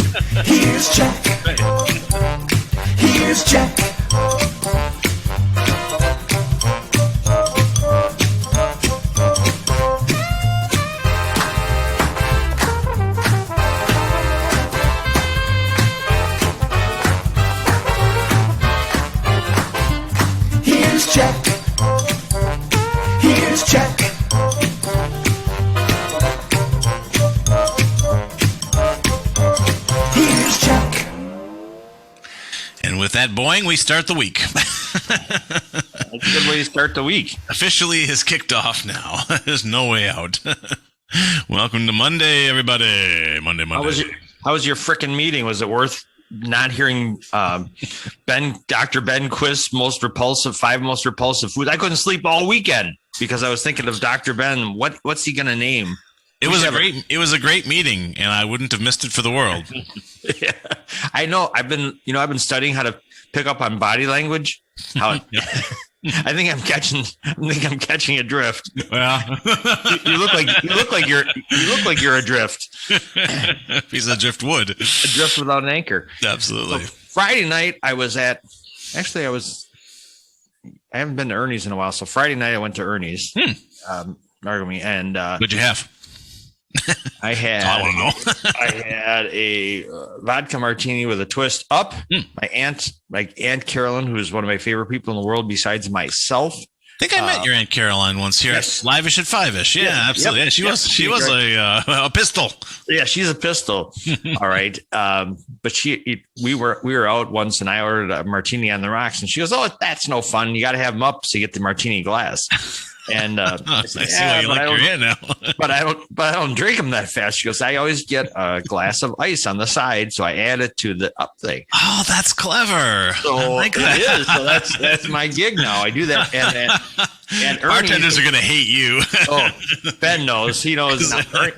Here's Jack. Here's Jack. Here's Jack. Here's Jack. Here's Jack. And with that boing, we start the week. That's a good way to start the week. Officially has kicked off now. There's no way out. Welcome to Monday, everybody. Monday. How was your frickin' meeting? Was it worth not hearing Dr. Ben Quist's five most repulsive foods? I couldn't sleep all weekend because I was thinking of Dr. Ben. What's he gonna name? It was a great meeting, and I wouldn't have missed it for the world. Yeah, I know. I've been studying how to pick up on body language. I think I'm catching a drift. Well, you look like you're adrift. Piece of driftwood. Adrift without an anchor. Absolutely. So Friday night I haven't been to Ernie's in a while. So Friday night I went to Ernie's. Nargami, and What'd you have? I had a vodka martini with a twist up. My aunt Carolyn, who is one of my favorite people in the world besides myself. I think I met your Aunt Caroline once here. Yes. At Live-ish at 5-ish. Yeah, absolutely. Yep. Yeah, she was a pistol. Yeah, she's a pistol. All right. But we were out once and I ordered a martini on the rocks and she goes, "Oh, that's no fun. You got to have them up so you get the martini glass." And I see why you like your aunt now. but I don't drink them that fast. She goes, "I always get a glass of ice on the side, so I add it to the up thing." Oh, that's clever. So I like that. it is. So that's my gig now. I do that. And Bartenders are going to hate you. Oh, Ben knows. He knows.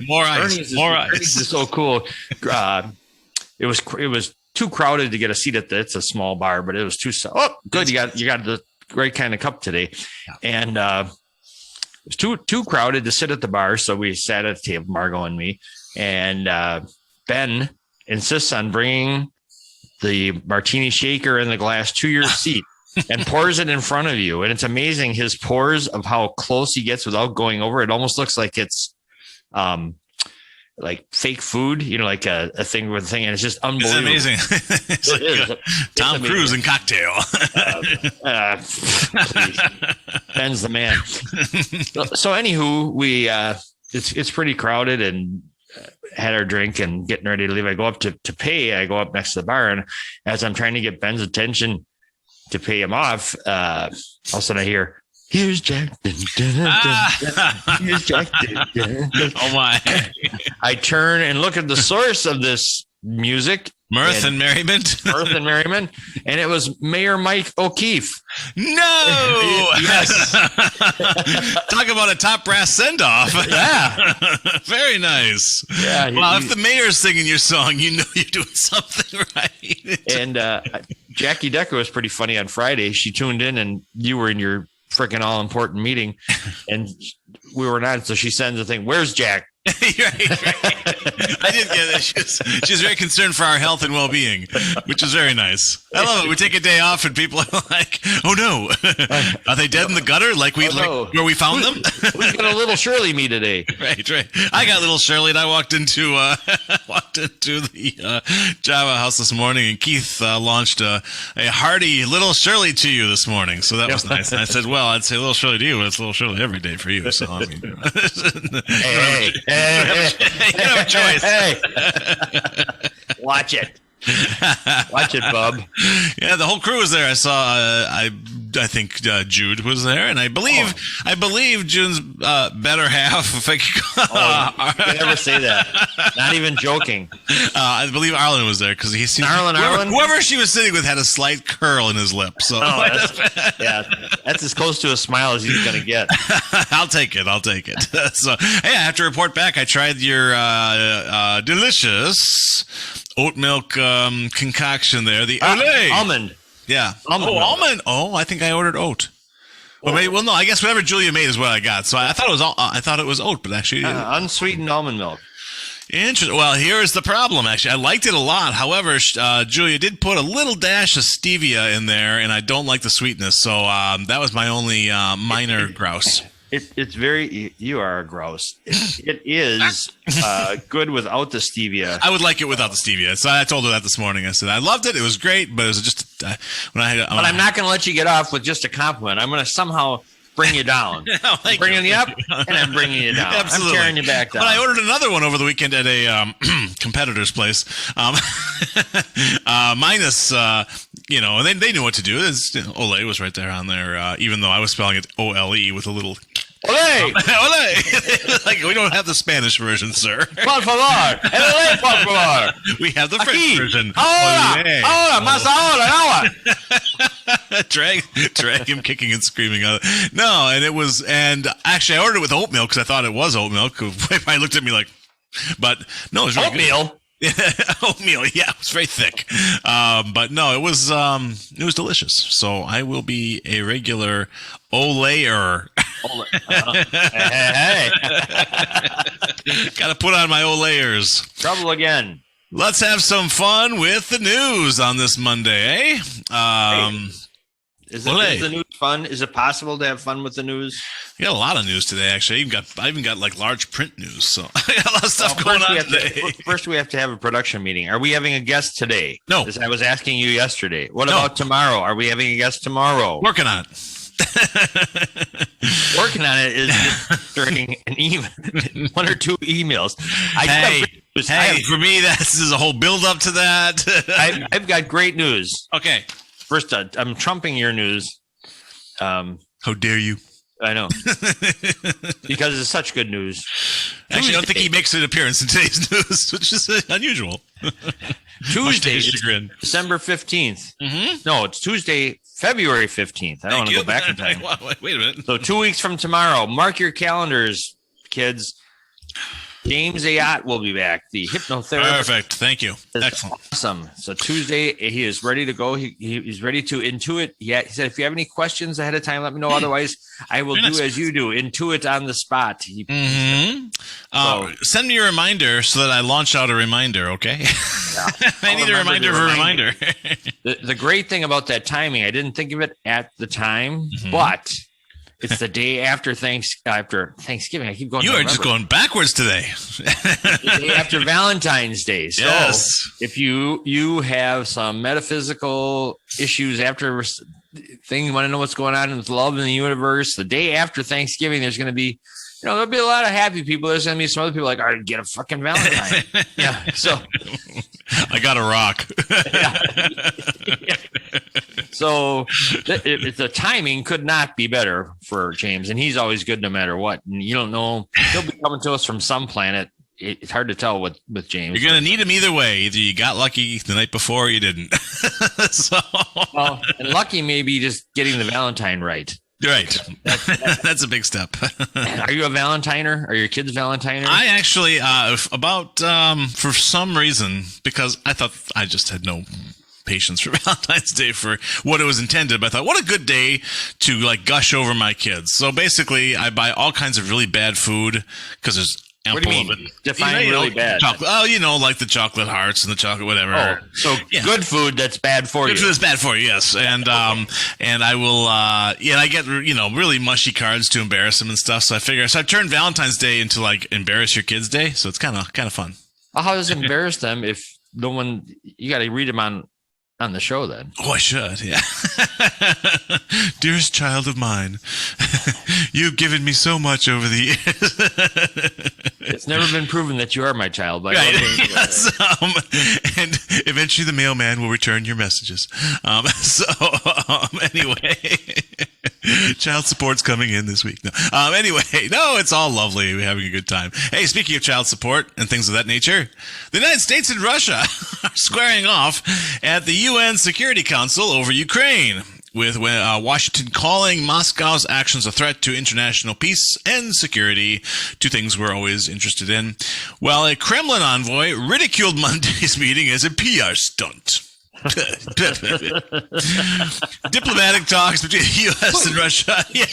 More ice. Ernie's is so cool. It was too crowded to get a seat at it's a small bar, but it was too. Oh, good. You got the right kind of cup today, and. It was too crowded to sit at the bar, so we sat at the table, Margot and me. And Ben insists on bringing the martini shaker and the glass to your seat and pours it in front of you. And it's amazing his pours of how close he gets without going over. It almost looks like it's like fake food, like a thing with a thing, and it's just unbelievable. It's amazing. It's like Tom Cruise in Cocktail. Ben's the man. So anywho, we it's pretty crowded and had our drink and getting ready to leave. I go up to pay. I go up next to the bar, and as I'm trying to get Ben's attention to pay him off, all of a sudden I hear, "Here's Jack." Here's Jack. Oh my. I turn and look at the source of this music. Mirth and merriment. And it was Mayor Mike O'Keefe. No. Yes. Talk about a top brass send-off. Yeah. Very nice. Yeah. Well, if the mayor's singing your song, you know you're doing something right. And Jackie Decker was pretty funny on Friday. She tuned in and you were in your freaking all-important meeting and we were not. So she sends a thing, "Where's Jack?" right. I did get it. She's very concerned for our health and well-being, which is very nice. I love it. We take a day off and people are like, "Oh no, are they dead in the gutter? Like where we found them?" Who's got a little Shirley me today? Right. I got little Shirley, and I walked into the Java house this morning, and Keith launched a hearty little Shirley to you this morning. So that was nice. And I said, "Well, I'd say little Shirley to you, but it's little Shirley every day for you." So I mean, Hey. you don't have a choice. Hey. Watch it. Watch it, bub. Yeah, the whole crew was there. I saw. I think Jude was there, and I believe Jude's better half. If I could you can never say that. Not even joking. I believe Arlen was there because he seemed whoever she was sitting with had a slight curl in his lip. So that's as close to a smile as he's gonna get. I'll take it. So hey, I have to report back. I tried your delicious oat milk concoction there. The almond. Yeah. Almond. Oh, I think I ordered oat. Well, maybe. Well, no. I guess whatever Julia made is what I got. So I thought it was oat, but actually, unsweetened almond milk. Interesting. Well, here's the problem. Actually, I liked it a lot. However, Julia did put a little dash of stevia in there, and I don't like the sweetness. So that was my only minor grouse. It's very. You are a grouse. It is good without the stevia. I would like it without the stevia. So I told her that this morning. I said I loved it. It was great, but it was just when I had. But I'm not going to let you get off with just a compliment. I'm going to somehow bring you down. I'm bringing you up, and I'm bringing you down. Absolutely. I'm tearing you back down. But I ordered another one over the weekend at a competitor's place. Minus, and they knew what to do. Olay was right there on there, even though I was spelling it O-L-E with a little... Olé! Olé! Like, we don't have the Spanish version, sir. Por favor! Olé, por favor! We have the French version. Ahora! Olé. Ahora! Más ahora! Drag him kicking and screaming. No, and actually I ordered it with oat milk because I thought it was oat milk. Everybody looked at me like, but no, it was really Oatmeal? good. Oatmeal, yeah, it was very thick. But no, it was delicious. So I will be a regular Olayer. Hey. Gotta put on my Olayers. Trouble again. Let's have some fun with the news on this Monday, eh? Is the news fun? Is it possible to have fun with the news? We got a lot of news today, actually. I even got like large print news, so I got a lot of stuff going on today. First, we have to have a production meeting. Are we having a guest today? No. As I was asking you yesterday. What about tomorrow? Are we having a guest tomorrow? Working on it. Working on it is just during one or two emails. For me, this is a whole build up to that. I've got great news. Okay. First, I'm trumping your news. How dare you? I know. Because it's such good news. Actually, I don't think he makes an appearance in today's news, which is unusual. Tuesday, December 15th. Mm-hmm. No, it's Tuesday, February 15th. I don't want to go back in time. Wait a minute. So 2 weeks from tomorrow, mark your calendars, kids. James Ayat will be back. The hypnotherapist. Perfect. Thank you. Excellent. Awesome. So Tuesday, he is ready to go. He's ready to intuit. He said, if you have any questions ahead of time, let me know. Otherwise, I will do as you do. Intuit on the spot. Send me a reminder so that I launch out a reminder, okay? Yeah. I need a reminder of a reminder. The great thing about that timing, I didn't think of it at the time, but it's the day after Thanksgiving. I keep going. You are just going backwards today. The day after Valentine's Day. So if you have some metaphysical issues after thing, you want to know what's going on with love in the universe, the day after Thanksgiving, there's going to be, there'll be a lot of happy people. There's going to be some other people like, all right, get a fucking Valentine. Yeah. So I got a rock. Yeah. So the timing could not be better for James, and he's always good no matter what. And you don't know, he'll be coming to us from some planet. It's hard to tell with James. You're going to need him either way. Either you got lucky the night before or you didn't. And lucky maybe just getting the Valentine right. Right. That's a big step. Are you a Valentiner? Are your kids Valentiner? I actually, for some reason, because I thought I just had no patience for Valentine's Day for what it was intended, but I thought, what a good day to like gush over my kids. So basically, I buy all kinds of really bad food because there's ample what do you mean? of it. Define really bad. Chocolate. Oh, like the chocolate hearts and the chocolate whatever. Oh, so good food that's bad for you. Good food that's bad for you, yes. And and I will I get really mushy cards to embarrass them and stuff. So I've turned Valentine's Day into like embarrass your kids day. So it's kind of fun. Well, how does it embarrass them if no one? You got to read them on the show then. Oh, I should, yeah. Dearest child of mine, you've given me so much over the years. It's never been proven that you are my child. But right. Yes, and eventually the mailman will return your messages. Anyway, child support's coming in this week. No. Anyway, it's all lovely. We're having a good time. Hey, speaking of child support and things of that nature, the United States and Russia are squaring off at the UN Security Council over Ukraine, with Washington calling Moscow's actions a threat to international peace and security, two things we're always interested in. Well, a Kremlin envoy ridiculed Monday's meeting as a PR stunt. Diplomatic talks between the U.S. and Russia. Yeah.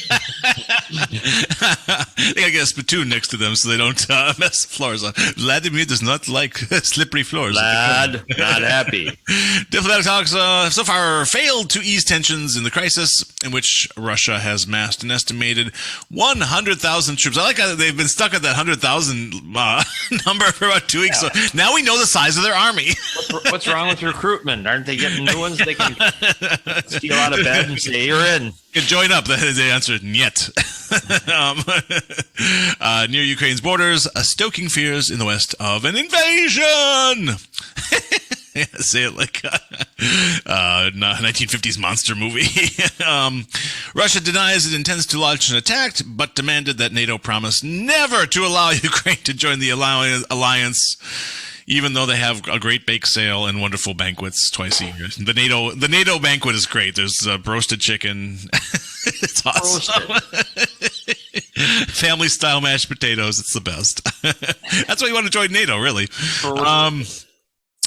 They gotta get a spittoon next to them so they don't mess the floors up. Vladimir does not like slippery floors. Lad, not happy. Diplomatic talks so far failed to ease tensions in the crisis in which Russia has massed an estimated 100,000 troops. I like how they've been stuck at that 100,000 number for about 2 weeks. Yeah. So now we know the size of their army. What's wrong with recruitment? Aren't they getting new ones? They can steal out of bed and say, you're in. Can join up. They answered, "Niet." Near Ukraine's borders, stoking fears in the west of an invasion. Yeah, say it like a 1950s monster movie. Russia denies it intends to launch an attack, but demanded that NATO promise never to allow Ukraine to join the alliance, even though they have a great bake sale and wonderful banquets twice a year. The NATO banquet is great. There's roasted chicken. It's awesome. Family style mashed potatoes. It's the best. That's why you want to join NATO, really.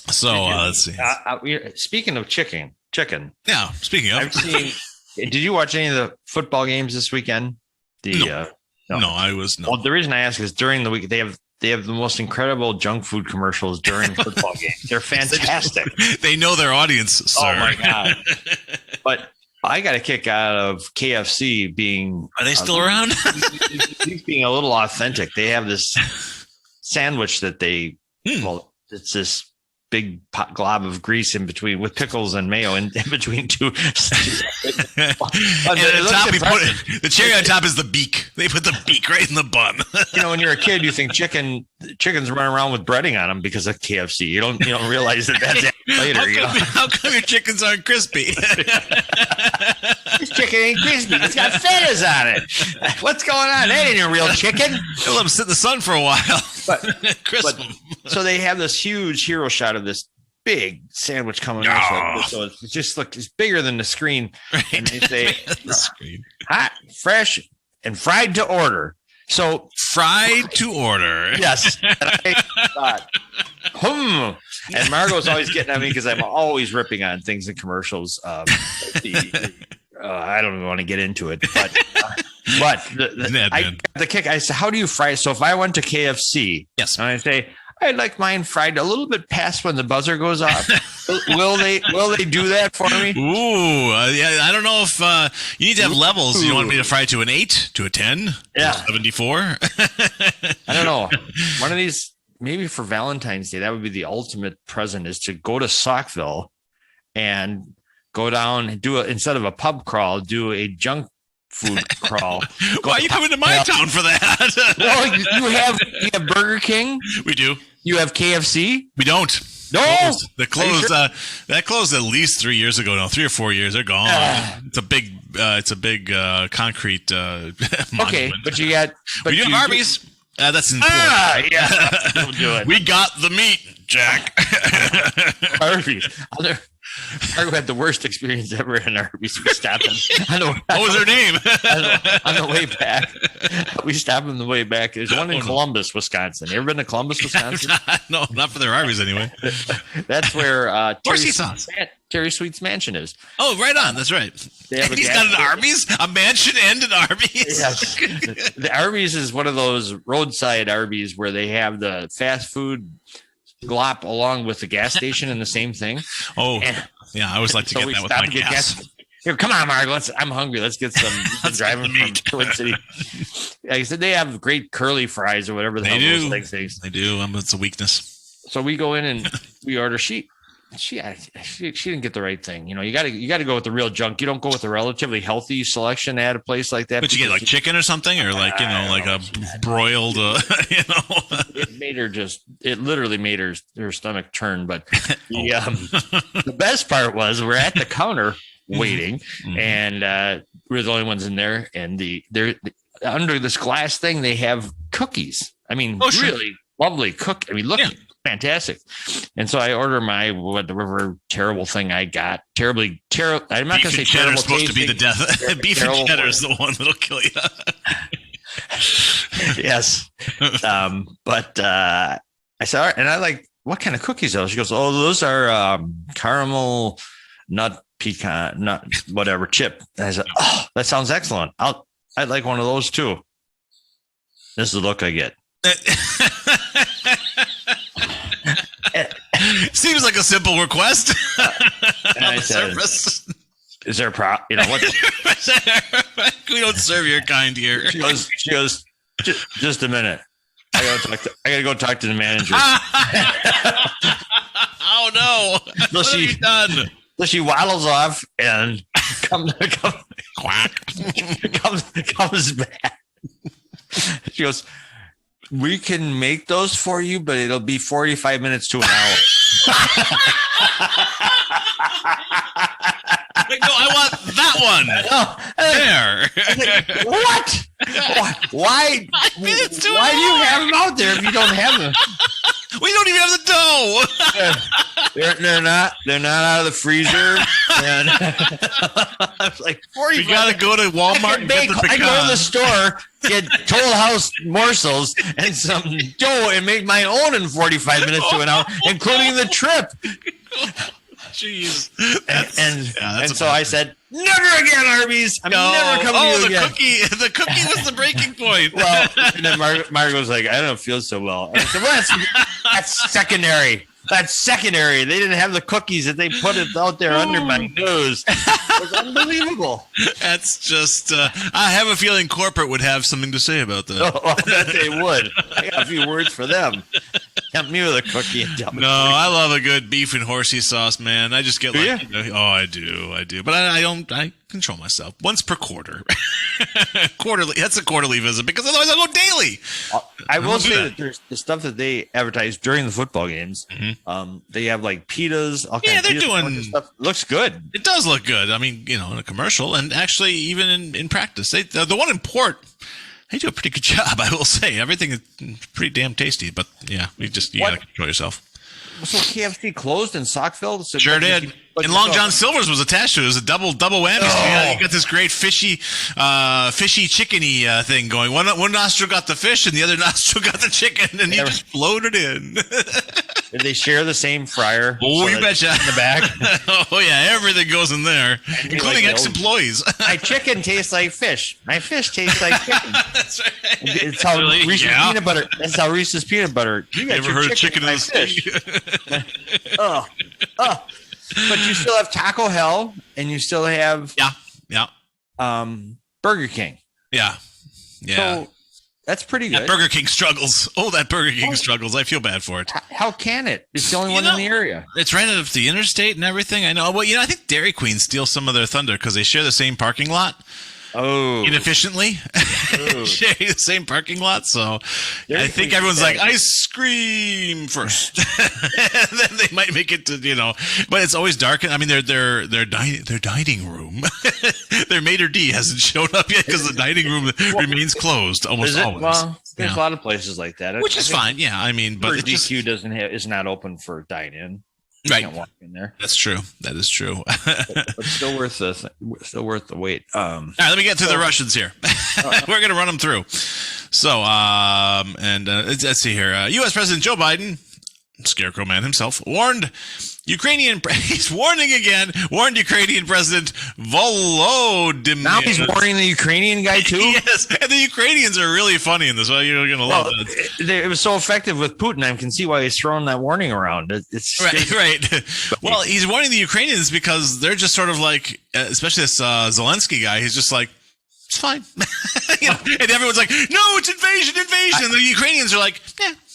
Let's see. Speaking of chicken. Yeah. Speaking of, I've seen. Did you watch any of the football games this weekend? No, I was not. Well, the reason I ask is during the week they have the most incredible junk food commercials during football games. They're fantastic. They know their audience, sir. Oh my god! But I got a kick out of KFC being. Are they still around? Being a little authentic. They have this sandwich that they. Well, it's this big glob of grease in between with pickles and mayo in between two. The cherry on top is the beak. They put the beak right in the bun. When you're a kid, you think chickens running around with breading on them because of KFC. You don't realize that's later. How come your chickens aren't crispy? This chicken ain't crispy. It's got feathers on it. What's going on? That ain't a real chicken. Let them sit in the sun for a while. So they have this huge hero shot of this big sandwich coming out. So it's just it's bigger than the screen. Right. And they say hot, fresh, and fried to order. So fried to order. Yes. And I thought, And Margot's always getting at me because I'm always ripping on things in commercials. I don't even want to get into it, but the kick. I said, how do you fry it? So if I went to KFC, yes, and I say, I'd like mine fried a little bit past when the buzzer goes off. Will they do that for me? Ooh, yeah. I don't know if you need to have levels. You want me to fry to an 8, to a 10, yeah, 74? I don't know. One of these, maybe for Valentine's Day, that would be the ultimate present, is to go to Saukville and go down and instead of a pub crawl, do a junk food crawl. Why are you coming to my town for that? Well, you have Burger King. We do. You have KFC. We don't. No, they closed. Sure? That closed at least 3 years ago. No, 3 or 4 years. They're gone. It's a big concrete. Okay, but you got. But you have Arby's. That's important. Yeah. Don't do it. We got the meat, Jack. Arby's. Margot had the worst experience ever in Arby's. We stopped him. What was her name? On the way back. We stopped him on the way back. There's one in Columbus, Wisconsin. You ever been to Columbus, Wisconsin? No, not for their Arby's anyway. That's where Terry Sweet's mansion is. Oh, right on. That's right. He's got an Arby's? A mansion and an Arby's? Yes. The Arby's is one of those roadside Arby's where they have the fast food glop along with the gas station in the same thing. Oh, yeah. I always like to get that with my gas. Here, come on, Mark. I'm hungry. Let's get some. Driving from Twin City. Like I said, they have great curly fries or whatever the hell those things. They do. It's a weakness. So we go in and we order. She didn't get the right thing. You got to go with the real junk. You don't go with the relatively healthy selection at a place like that. But you get like chicken or something, or like like a broiled. It literally made her stomach turn. But the best part was we're at the counter waiting, and we're the only ones in there. And they're under this glass thing. They have cookies. I mean, really lovely cook. I mean, look. Yeah. Fantastic. And so I order my whatever terrible thing I got. I'm not going to say terrible. Beef and cheddar is supposed to be the death. Beef and cheddar is the one that'll kill you. Yes. But I saw it, and I like what kind of cookies are those? She goes, oh, those are caramel nut pecan nut whatever chip. And I said, oh, that sounds excellent. I'd like one of those too. This is the look I get. Seems like a simple request. And I said, is there a problem? You know what? We don't serve your kind here. She goes, just a minute. I gotta go talk to the manager. Oh no! What have you done? So she waddles off and comes back. She goes, we can make those for you, but it'll be 45 minutes to an hour. Like, no, I want that one. There. What? Why? Why do you have them out there if you don't have them? We don't even have the dough. They're not out of the freezer. And I was like, 45. You gotta go to Walmart and get the I pecan. go to the store, get Toll House morsels and some dough, and make my own in 45 minutes to an hour, including the trip. Jeez. And so I said, never again, Arby's. I'm never coming to you again. The cookie was the breaking point. Well, and then Margaret was like, I don't feel so well. And I said, well, that's secondary. That's secondary. They didn't have the cookies that they put it out there under my nose. It was unbelievable. That's just, I have a feeling corporate would have something to say about that. Oh, I bet they would. I got a few words for them. Tempt me with a cookie and tell me. No, I love a good beef and horsey sauce, man. I just get like, I do. But I control myself. Once per quarter. Quarterly. That's a quarterly visit because otherwise I'll go daily. I will say that there's the stuff that they advertise during the football games. Mm-hmm. They have like pitas. All kinds they're of doing stuff. It looks good. It does look good. I mean, in a commercial and actually even in practice. The one in port, they do a pretty good job, I will say. Everything is pretty damn tasty, but yeah, you gotta control yourself. So KFC closed in Saukville? So sure did. And Long John Silver's was attached to it. It was a double whammy. Oh. So you got this great fishy chickeny thing going. One nostril got the fish and the other nostril got the chicken, and you just floated in. Did they share the same fryer? Oh, you betcha. In the back? Oh, yeah. Everything goes in there, including ex-employees. My chicken tastes like fish. My fish tastes like chicken. That's right. It's how Reese's peanut butter. That's how Reese's peanut butter. You got ever heard of chicken and fish? Oh. But you still have Taco Hell, and you still have Burger King. Yeah. So that's pretty good. That Burger King struggles. That Burger King struggles. I feel bad for it. How can it? It's the only one in the area. It's right off the interstate and everything. I know. Well, I think Dairy Queen steals some of their thunder because they share the same parking lot. Oh, inefficiently sharing the same parking lot. So I think everyone's like ice cream first, and then they might make it to But it's always dark. I mean, their dining room, their maitre d' hasn't shown up yet because the dining room remains closed almost always. Well, there's a lot of places like that, which is fine. Yeah, I mean, but DQ is not open for dine-in. You can't walk in there. That's true. That is true. but still worth the wait. All right, let me get to the Russians here. We're going to run them through. So, let's see here. U.S. President Joe Biden, Scarecrow Man himself, warned Ukrainian President Volodymyr. Now he's warning the Ukrainian guy too. Yes, and the Ukrainians are really funny in this. Well, you're going to love it. It was so effective with Putin. I can see why he's throwing that warning around. It's right. Well, he's warning the Ukrainians because they're just sort of like, especially this Zelensky guy. He's just like, it's fine. And everyone's like, no, it's invasion. And the Ukrainians are like,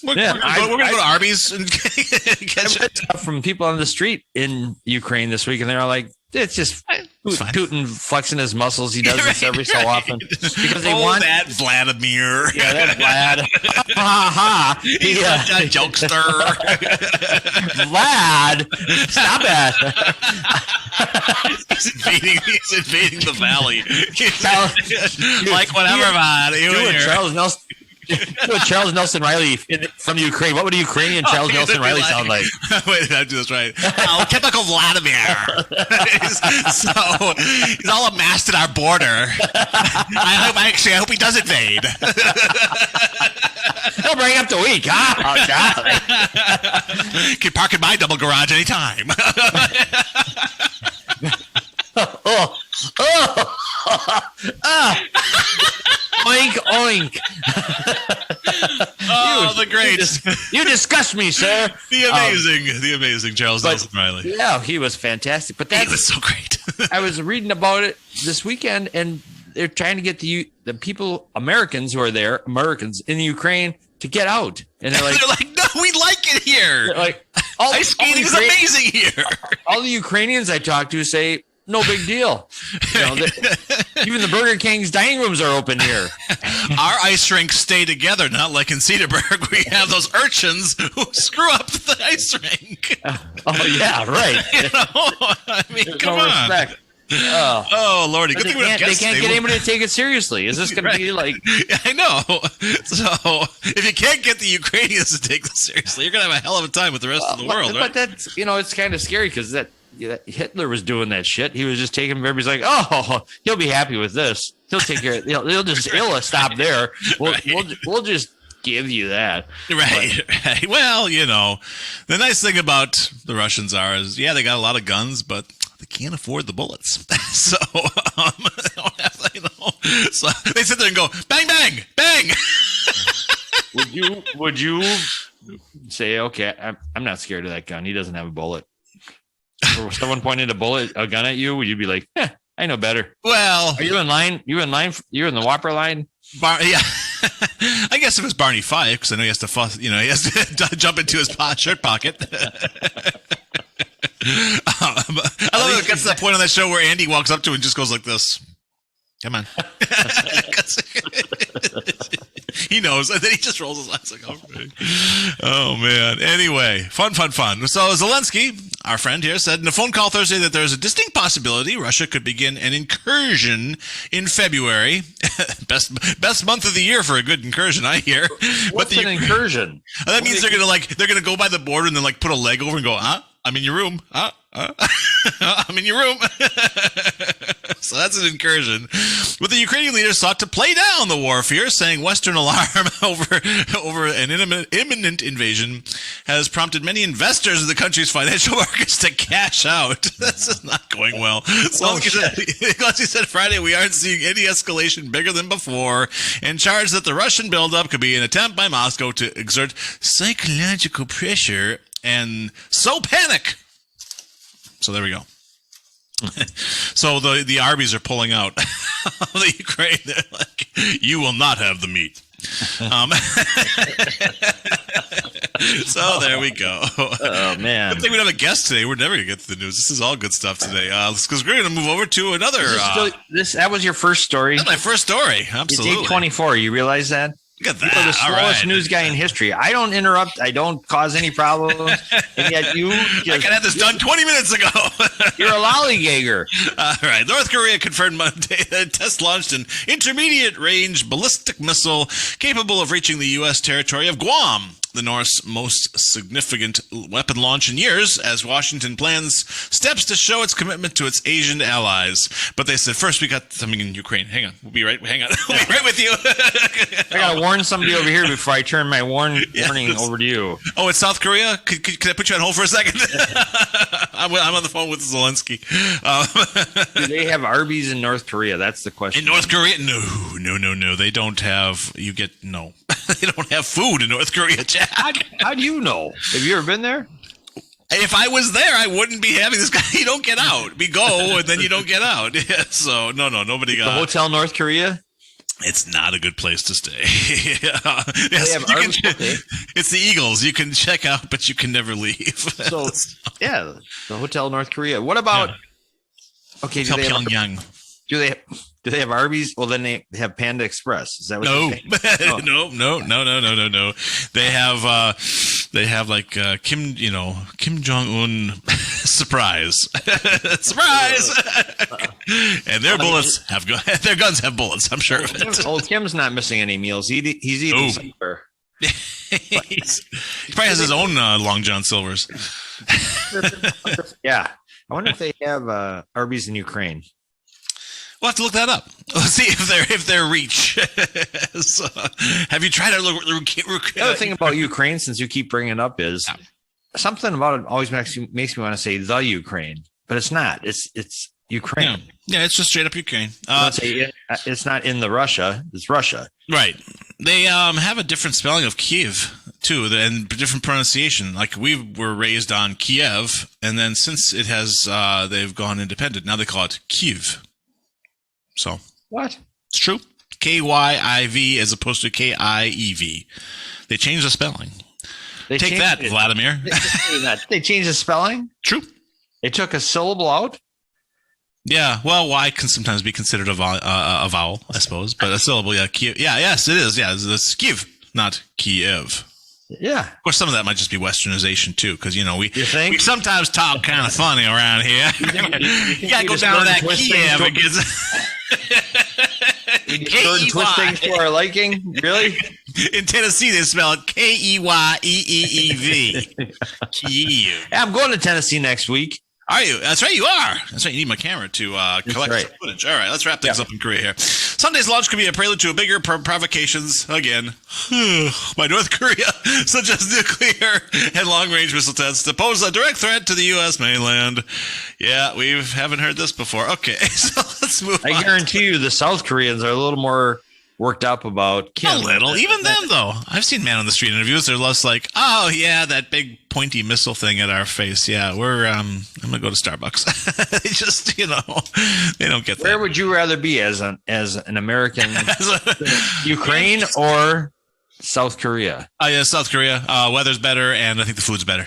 we're going to go to Arby's and catch it. From people on the street in Ukraine this week, and they're like, it's just Putin flexing his muscles. He does this every so often because they want that Vladimir. Yeah, that Vlad. Ha. He's a jokester. Vlad, stop it. He's invading the valley. Like whatever, man. Charles Nelson Riley from Ukraine. What would a Ukrainian Charles Nelson Riley sound like? Wait, I do this right. Typical Vladimir. He's all amassed at our border. I hope he does invade. He'll bring up the week. God. Can park in my double garage anytime. Oink, oink. Oh, the great, You disgust me, sir. the amazing Charles Nelson Riley. Yeah, he was fantastic. But He that was so great. I was reading about it this weekend, and they're trying to get the people, Americans who are there, Americans in the Ukraine, to get out. And they're like, no, we like it here. Ice skating is amazing here. All the Ukrainians I talk to say, no big deal. Even the Burger King's dining rooms are open here. Our ice rinks stay together, not like in Cedarburg. We have those urchins who screw up the ice rink. Oh, yeah, right. I mean, There's come no on. respect. Oh, Lordy. Good They thing we have can't, guests get today. anybody to take it seriously. Is this going to be like... I know. So if you can't get the Ukrainians to take this seriously, you're going to have a hell of a time with the rest of the world, right? But that's, it's kind of scary because Hitler was doing that shit. He was just taking everybody's like, oh, he'll be happy with this. He'll take care. He'll stop there. We'll just give you that. Right. Well, the nice thing about the Russians is, they got a lot of guns, but they can't afford the bullets. So, so they sit there and go, bang, bang, bang. Would you say, okay, I'm not scared of that gun. He doesn't have a bullet. Or if someone pointed a gun at you, would you be like, I know better? Well, are you in line? You're in the Whopper line? Yeah. I guess it was Barney Fife, because I know he has to fuss, he has to jump into his shirt pocket. I love it. It gets to that point on that show where Andy walks up to him and just goes like this. Come on. He knows. And then he just rolls his eyes like, okay. Oh, man. Anyway, fun. So Zelensky, our friend here, said in a phone call Thursday that there's a distinct possibility Russia could begin an incursion in February. Best month of the year for a good incursion, I hear. What's an incursion? That means they're gonna go by the border and then put a leg over and go, I'm in your room. I'm in your room. So that's an incursion. But the Ukrainian leader sought to play down the war fear, saying Western alarm over an imminent invasion has prompted many investors in the country's financial markets to cash out. This is not going well. Zelensky said Friday, we aren't seeing any escalation bigger than before, and charged that the Russian buildup could be an attempt by Moscow to exert psychological pressure and sow panic. So there we go. So the Arby's are pulling out the Ukraine. They're like, you will not have the meat. So there we go. Oh, man. Good thing we don't have a guest today. We're never going to get to the news. This is all good stuff today. Because we're going to move over to another. That was your first story? That's my first story. Absolutely. It's 8:24. You realize that? Look at that. You're the slowest news guy in history. I don't interrupt. I don't cause any problems. And yet I could have this done 20 minutes ago. You're a lollygagger. All right. North Korea confirmed Monday that test launched an intermediate range ballistic missile capable of reaching the U.S. territory of Guam, the North's most significant weapon launch in years, as Washington plans steps to show its commitment to its Asian allies. But they said, first we got something in Ukraine. Hang on. We'll be right with you. I got to warn somebody over here before I turn my warning over to you. Oh, it's South Korea? Could I put you on hold for a second? I'm on the phone with Zelensky. Do they have Arby's in North Korea? That's the question. In North Korea? No. They don't have, no. They don't have food in North Korea, Jack. How do you know? Have you ever been there? If I was there, I wouldn't be having this guy. You don't get out. We go, and then you don't get out. Yeah, so, no, nobody got the Hotel North Korea? It's not a good place to stay. Yes, it's the Eagles. You can check out, but you can never leave. So, yeah, the Hotel North Korea. What about? Yeah. Okay, Pyongyang. Do they have Arby's? Well, then they have Panda Express. Is that what no. you're saying? No. They have like Kim Jong-un surprise. Surprise. And their their guns have bullets, I'm sure of it. Old Kim's not missing any meals. He's eating somewhere. He probably has his own Long John Silvers. Yeah. I wonder if they have Arby's in Ukraine. We'll have to look that up. Let's see if they're reach. So, have you tried to look? The other thing about Ukraine, since you keep bringing it up, is something about it always makes me want to say the Ukraine, but it's not. It's Ukraine. Yeah, it's just straight up Ukraine. It's not in the Russia. It's Russia. Right. They have a different spelling of Kiev too, and different pronunciation. Like we were raised on Kiev, and then since it has, they've gone independent. Now they call it Kyiv. So What? it's true. Kyiv as opposed to Kiev. They changed the spelling. They Take changed that, it. Vladimir. They changed the spelling. True. They took a syllable out. Yeah, well, Y can sometimes be considered a vowel, I suppose, but a syllable, yeah. Kiev. Yeah, yes, it is. Yeah, it's Kiev, not Kiev. Yeah. Of course, some of that might just be westernization too, because we You think? we sometimes talk kind of funny around here. You gotta go down to that Kiev. It gets Certain twist things to our liking. Really? in Tennessee they spell it Keyeev. Kiev. Yeah, I'm going to Tennessee next week. Are you? That's right, you are. That's right, you need my camera to collect right. some footage. All right, let's wrap things up in Korea here. Sunday's launch could be a prelude to a bigger provocations, again, by North Korea, such as nuclear and long-range missile tests to pose a direct threat to the U.S. mainland. Yeah, we haven't heard this before. Okay, so let's move on. I guarantee you the South Koreans are a little more worked up about Kim. A little. Even them, though. I've seen man on the street interviews. They're less like, oh, yeah, that big pointy missile thing at our face. Yeah, I'm going to go to Starbucks. They just, they don't get that. Where would you rather be as an American? Ukraine or South Korea? Oh, yeah, South Korea. Weather's better, and I think the food's better.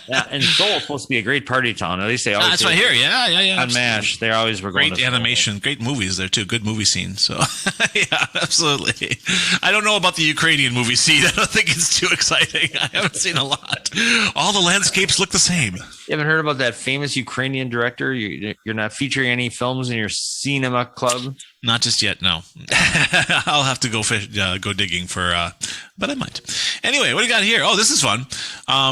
Yeah, and Seoul's supposed to be a great party town. At least they always That's right here. Yeah. on MASH. They always were going Great to animation, great movies there too. Good movie scene. So yeah, absolutely. I don't know about the Ukrainian movie scene. I don't think it's too exciting. I haven't seen a lot. All the landscapes look the same. You haven't heard about that famous Ukrainian director? You're not featuring any films in your cinema club? Not just yet. No, I'll have to go go digging for. But I might. Anyway, what do you got here? Oh, this is fun.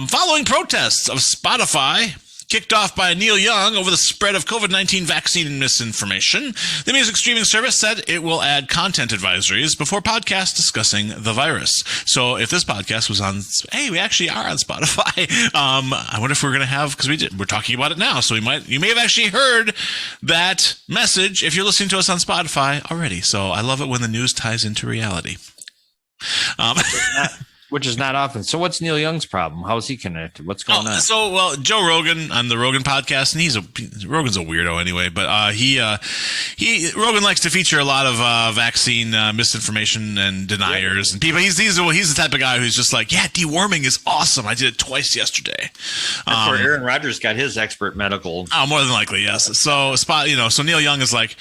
Following protests of Spotify kicked off by Neil Young over the spread of COVID-19 vaccine misinformation, the music streaming service said it will add content advisories before podcasts discussing the virus. So if this podcast was on, hey, we actually are on Spotify. I wonder if we're going to have, because we're talking about it now. So you may have actually heard that message if you're listening to us on Spotify already. So I love it when the news ties into reality. Which is not often. So what's Neil Young's problem? How is he connected? What's going on? So, well, Joe Rogan on the Rogan podcast, and Rogan's a weirdo anyway, but Rogan likes to feature a lot of vaccine misinformation and deniers and people. He's the type of guy who's just like, yeah, deworming is awesome. I did it twice yesterday. That's where Aaron Rodgers got his expert medical. Oh, more than likely, yes. So Neil Young is like,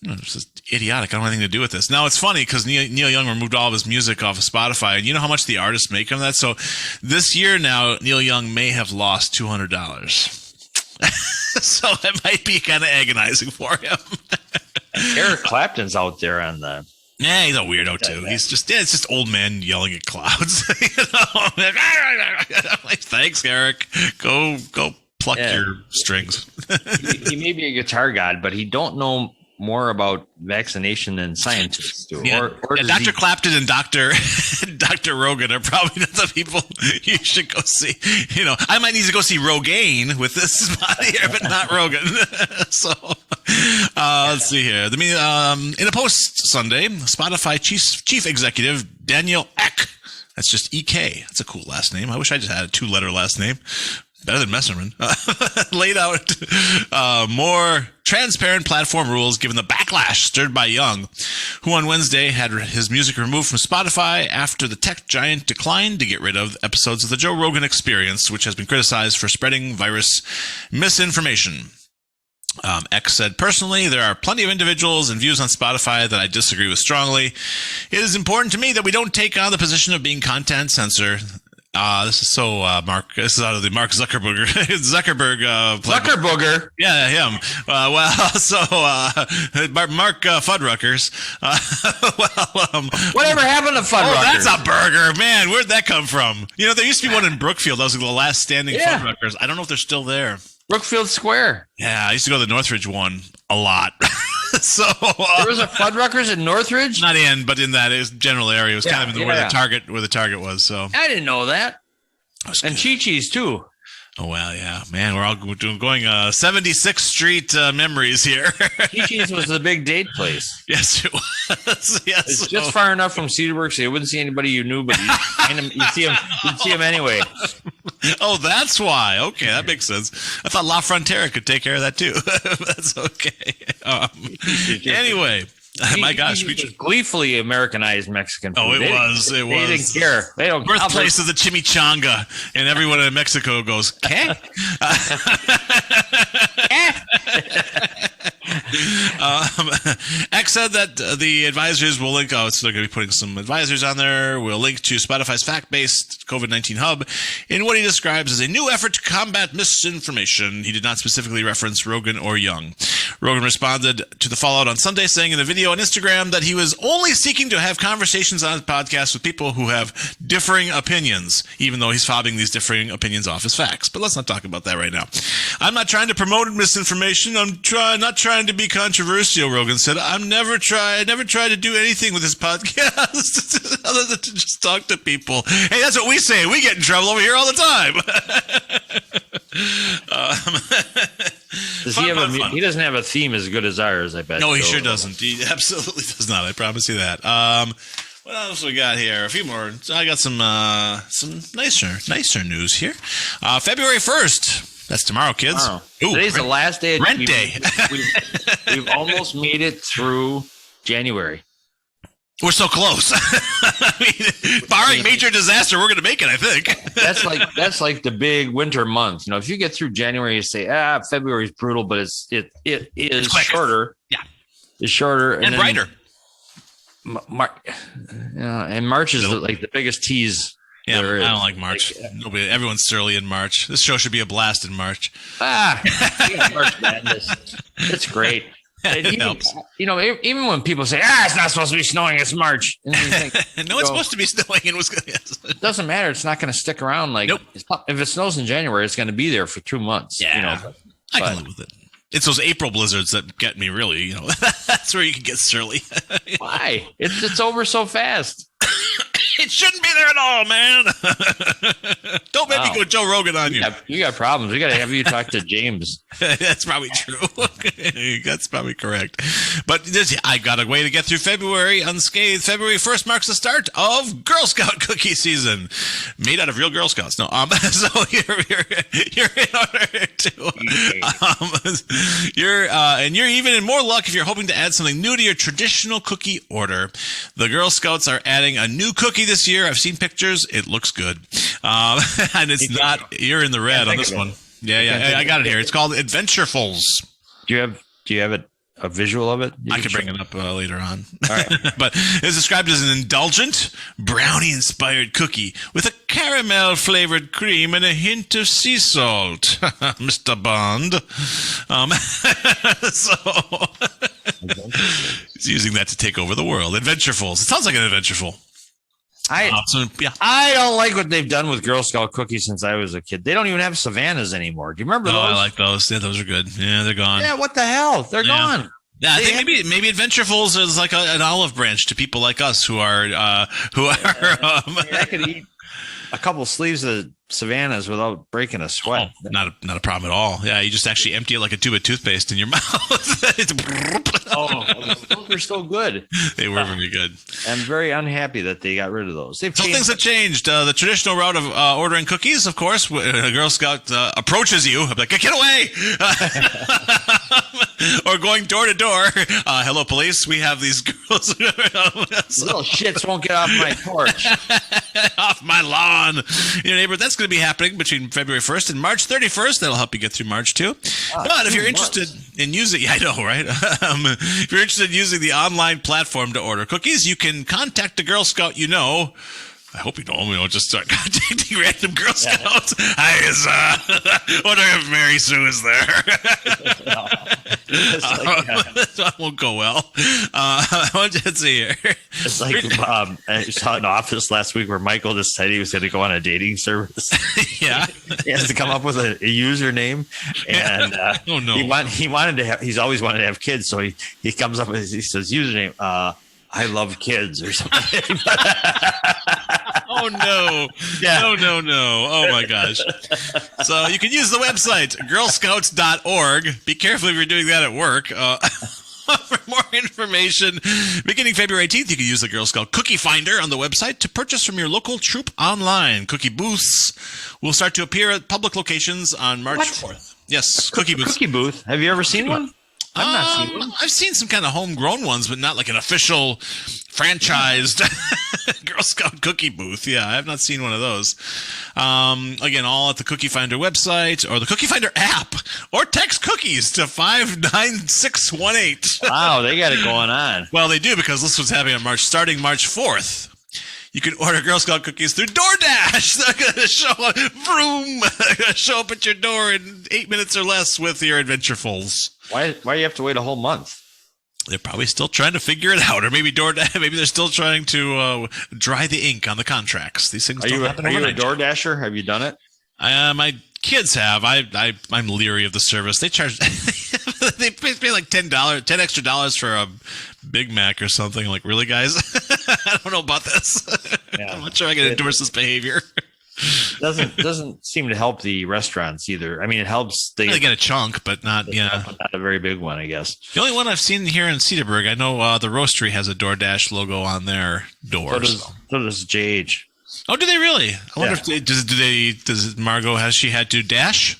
it's just idiotic. I don't have anything to do with this. Now, it's funny because Neil Young removed all of his music off of Spotify, and you know how much the artists make on that? So this year now, Neil Young may have lost $200. So it might be kind of agonizing for him. Eric Clapton's out there on the... Yeah, he's a weirdo too. He's just it's just old men yelling at clouds. Like, thanks, Eric. Go pluck your strings. He may be a guitar god, but he don't know more about vaccination than scientists do. Yeah. Or Dr. Clapton and Dr. Rogan are probably not the people you should go see. I might need to go see Rogaine with this body here, but not Rogan. So let's see here. In a post Sunday, Spotify chief executive Daniel Ek, that's just EK. That's a cool last name. I wish I just had a 2-letter last name. Better than Messerman, laid out more transparent platform rules given the backlash stirred by Young, who on Wednesday had his music removed from Spotify after the tech giant declined to get rid of episodes of the Joe Rogan Experience, which has been criticized for spreading virus misinformation. X said, personally, there are plenty of individuals and views on Spotify that I disagree with strongly. It is important to me that we don't take on the position of being content censor. This is so Mark. This is out of the Mark Zuckerberg. Zuckerberger. Yeah, him. Mark Fuddruckers. Whatever happened to Fuddruckers? Oh, that's a burger, man. Where'd that come from? There used to be one in Brookfield. That was like the last standing Fuddruckers. I don't know if they're still there. Brookfield Square. Yeah, I used to go to the Northridge one a lot. So There was a Fuddruckers in Northridge? not in, but in that general area. It was kind of in where the target was. So I didn't know that. And Chi-Chi's too. Oh, well, yeah. Man, we're all going 76th Street memories here. Chi-Chi's was the big date place. Yes, it was. Yes. It's just far enough from Cedarburg so you wouldn't see anybody you knew, but you'd see them anyway. Oh, that's why. Okay, that makes sense. I thought La Frontera could take care of that, too. That's okay. Anyway. My gosh, we just gleefully Americanized Mexican food. Oh, it was. They didn't care. They don't. Birthplace of the chimichanga, and everyone in Mexico goes, "Okay." X said that the advisors will link. So they're going to be putting some advisors on there. We'll link to Spotify's fact-based COVID-19 hub in what he describes as a new effort to combat misinformation. He did not specifically reference Rogan or Young. Rogan responded to the fallout on Sunday, saying in a video on Instagram that he was only seeking to have conversations on his podcast with people who have differing opinions, even though he's fobbing these differing opinions off as facts. But let's not talk about that right now. I'm not trying to promote misinformation. I'm not trying to be controversial, Rogan said. I never try to do anything with this podcast other than to just talk to people. Hey, that's what we say. We get in trouble over here all the time. He doesn't have a theme as good as ours, I bet. No, he sure doesn't. He absolutely does not. I promise you that. What else we got here? A few more. I got some nicer news here. February 1st. That's tomorrow, kids. Tomorrow. Today's the last day. Rent day. We've almost made it through January. We're so close. I mean, barring major disaster, we're going to make it, I think. That's like the big winter month. You know, if you get through January, you say, February is brutal, but it is shorter. Yeah, it's shorter and brighter. And March is like the biggest tease. Yeah, I don't like March. Everyone's surly in March. This show should be a blast in March. March Madness. It's great. It helps. You know, even when people say, it's not supposed to be snowing, it's March. And you think, it's supposed to be snowing in Wisconsin. It doesn't matter. It's not going to stick around. Like, nope. If it snows in January, it's going to be there for 2 months. Yeah, I can live with it. It's those April blizzards that get me really, that's where you can get surly. Why? It's over so fast. It shouldn't be there at all, man. Don't make me go Joe Rogan on you. You got problems. We got to have you talk to James. That's probably true. That's probably correct. But I got a way to get through February unscathed. February 1st marks the start of Girl Scout cookie season, made out of real Girl Scouts. No, so you're in order to, and you're even in more luck if you're hoping to add something new to your traditional cookie order. The Girl Scouts are adding a new cookie this year. I've seen pictures. It looks good. And it's not, you're in the red on this one. Yeah. I got it here. It's called Adventurefuls. Do you have a visual of it? I can bring it up later on. All right. But it's described as an indulgent, brownie-inspired cookie with a caramel-flavored cream and a hint of sea salt, Mr. Bond. He's using that to take over the world. Adventurefuls. It sounds like an adventureful. I don't like what they've done with Girl Scout cookies since I was a kid. They don't even have Savannahs anymore. Do you remember those? I like those. Yeah, those are good. Yeah, they're gone. Yeah, what the hell? They're gone. Yeah, I think maybe Adventurefuls is like an olive branch to people like us who are. I could eat a couple sleeves of Savannahs without breaking a sweat. Oh, not a problem at all. Yeah, you just actually empty it like a tube of toothpaste in your mouth. Those are so good. They were very good. I'm very unhappy that they got rid of those. Some things have changed. The traditional route of ordering cookies, of course, when a Girl Scout approaches you, I'm like, get away! Or going door to door. Hello, police. We have these girls. Little shits won't get off my porch. Off my lawn. Your neighbor. That's going to be happening between February 1st and March 31st. That'll help you get through March too. But if you're interested in using, I know, right? If you're interested in using the online platform to order cookies, you can contact the Girl Scout I hope you don't. We don't just start contacting random Girl Scouts. Hi, wonder if Mary Sue is there. That won't go well. Let's see here. It's like I saw an office last week where Michael just said he was going to go on a dating service. Yeah, he has to come up with a username, and oh no, he wanted to have. He's always wanted to have kids, so he comes up with he says username. I love kids or something. Oh no. Yeah. No. Oh my gosh. So you can use the website, girlscouts.org. Be careful if you're doing that at work. For more information, beginning February 18th, you can use the Girl Scout Cookie Finder on the website to purchase from your local troop online. Cookie booths will start to appear at public locations on March 4th. Yes, cookie booths. Cookie booth. Have you ever seen one? I've not seen one. I've seen some kind of homegrown ones, but not like an official franchised Girl Scout cookie booth. Yeah, I have not seen one of those. Again, all at the Cookie Finder website or the Cookie Finder app, or text cookies to 59618. Wow, they got it going on. Well, they do, because this was happening on starting March 4th. You can order Girl Scout cookies through DoorDash. They're going to show up at your door in 8 minutes or less with your adventurefuls. Why do you have to wait a whole month? They're probably still trying to figure it out, or maybe maybe they're still trying to dry the ink on the contracts. These things don't happen overnight. Are you a DoorDasher? Have you done it? My kids have. I'm leery of the service. They charge. They pay like $10 extra for a Big Mac or something. Like, really, guys? I don't know about this. Yeah. I'm not sure I can endorse this behavior. Doesn't seem to help the restaurants either. I mean, it helps they get a chunk, but not not a very big one, I guess. The only one I've seen here in Cedarburg, I know the Roastery has a DoorDash logo on their doors. So does JH. Oh, do they really? I wonder if does Margot, has she had to dash?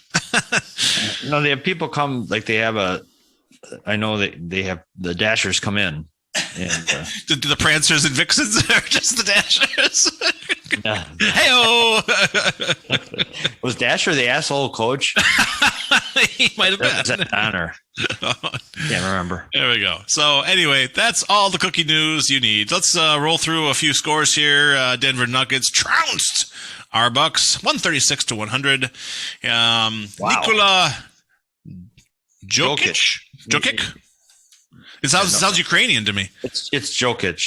No, they have people come, like they have I know that they have the Dashers come in. And, do the Prancers and Vixens or just the Dashers? Hey-o! Was Dasher the asshole coach? He might have been. Was that honor? Can't remember. There we go. So anyway, that's all the cookie news you need. Let's roll through a few scores here. Denver Nuggets trounced our Bucks 136-100. Wow. Nikola Jokic. It sounds Ukrainian to me. It's Jokic.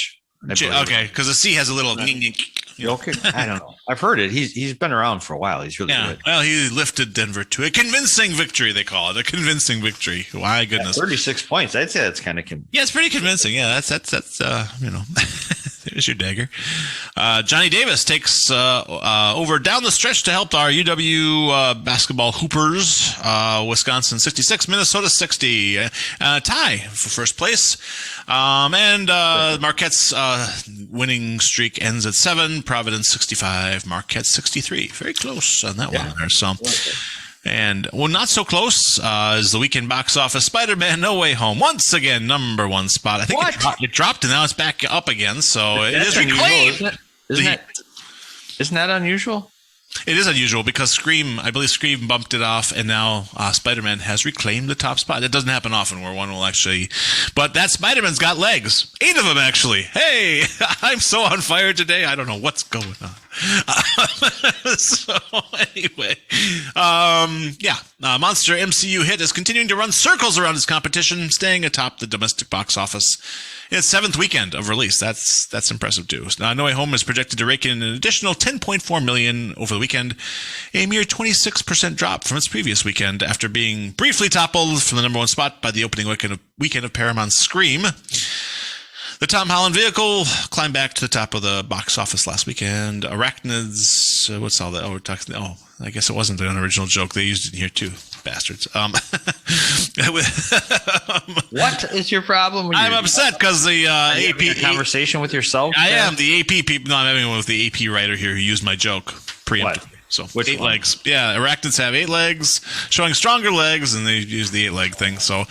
Okay, because the C has a little. Jokic? I don't know. I've heard it. He's been around for a while. He's really good. Well, he lifted Denver to a convincing victory. They call it a convincing victory. My goodness, 36 points. I'd say that's kind of it's pretty convincing. Yeah, that's there's your dagger. Johnny Davis takes over down the stretch to help our UW basketball Hoopers. Wisconsin 66, Minnesota 60. Tie for first place. And Marquette's winning streak ends at 7. Providence 65, Marquette 63. Very close on that one there. So, and not so close is the weekend box office. Spider-Man: No Way Home, once again number one spot. I think it dropped and now it's back up again. So it is reclaimed. Isn't that unusual? It is unusual because I believe Scream bumped it off, and now Spider-Man has reclaimed the top spot. That doesn't happen often where one will actually, but that Spider-Man's got legs. 8 of them, actually. Hey, I'm so on fire today. I don't know what's going on. So anyway, Monster MCU hit is continuing to run circles around its competition, staying atop the domestic box office. Its 7th weekend of release. That's impressive too. Now, No Way Home is projected to rake in an additional $10.4 million over the weekend, a mere 26% drop from its previous weekend after being briefly toppled from the number one spot by the opening weekend of Paramount's Scream. The Tom Holland vehicle climbed back to the top of the box office last weekend. Arachnids, what's all that? I guess it wasn't an original joke. They used it in here too, bastards. What is your problem? I'm upset because the AP conversation with yourself. I am the AP people. No, I'm having one with the AP writer here who used my joke preemptively. So which 8 one? legs. Yeah, arachnids have 8 legs, showing stronger legs, and they use the 8-leg thing. So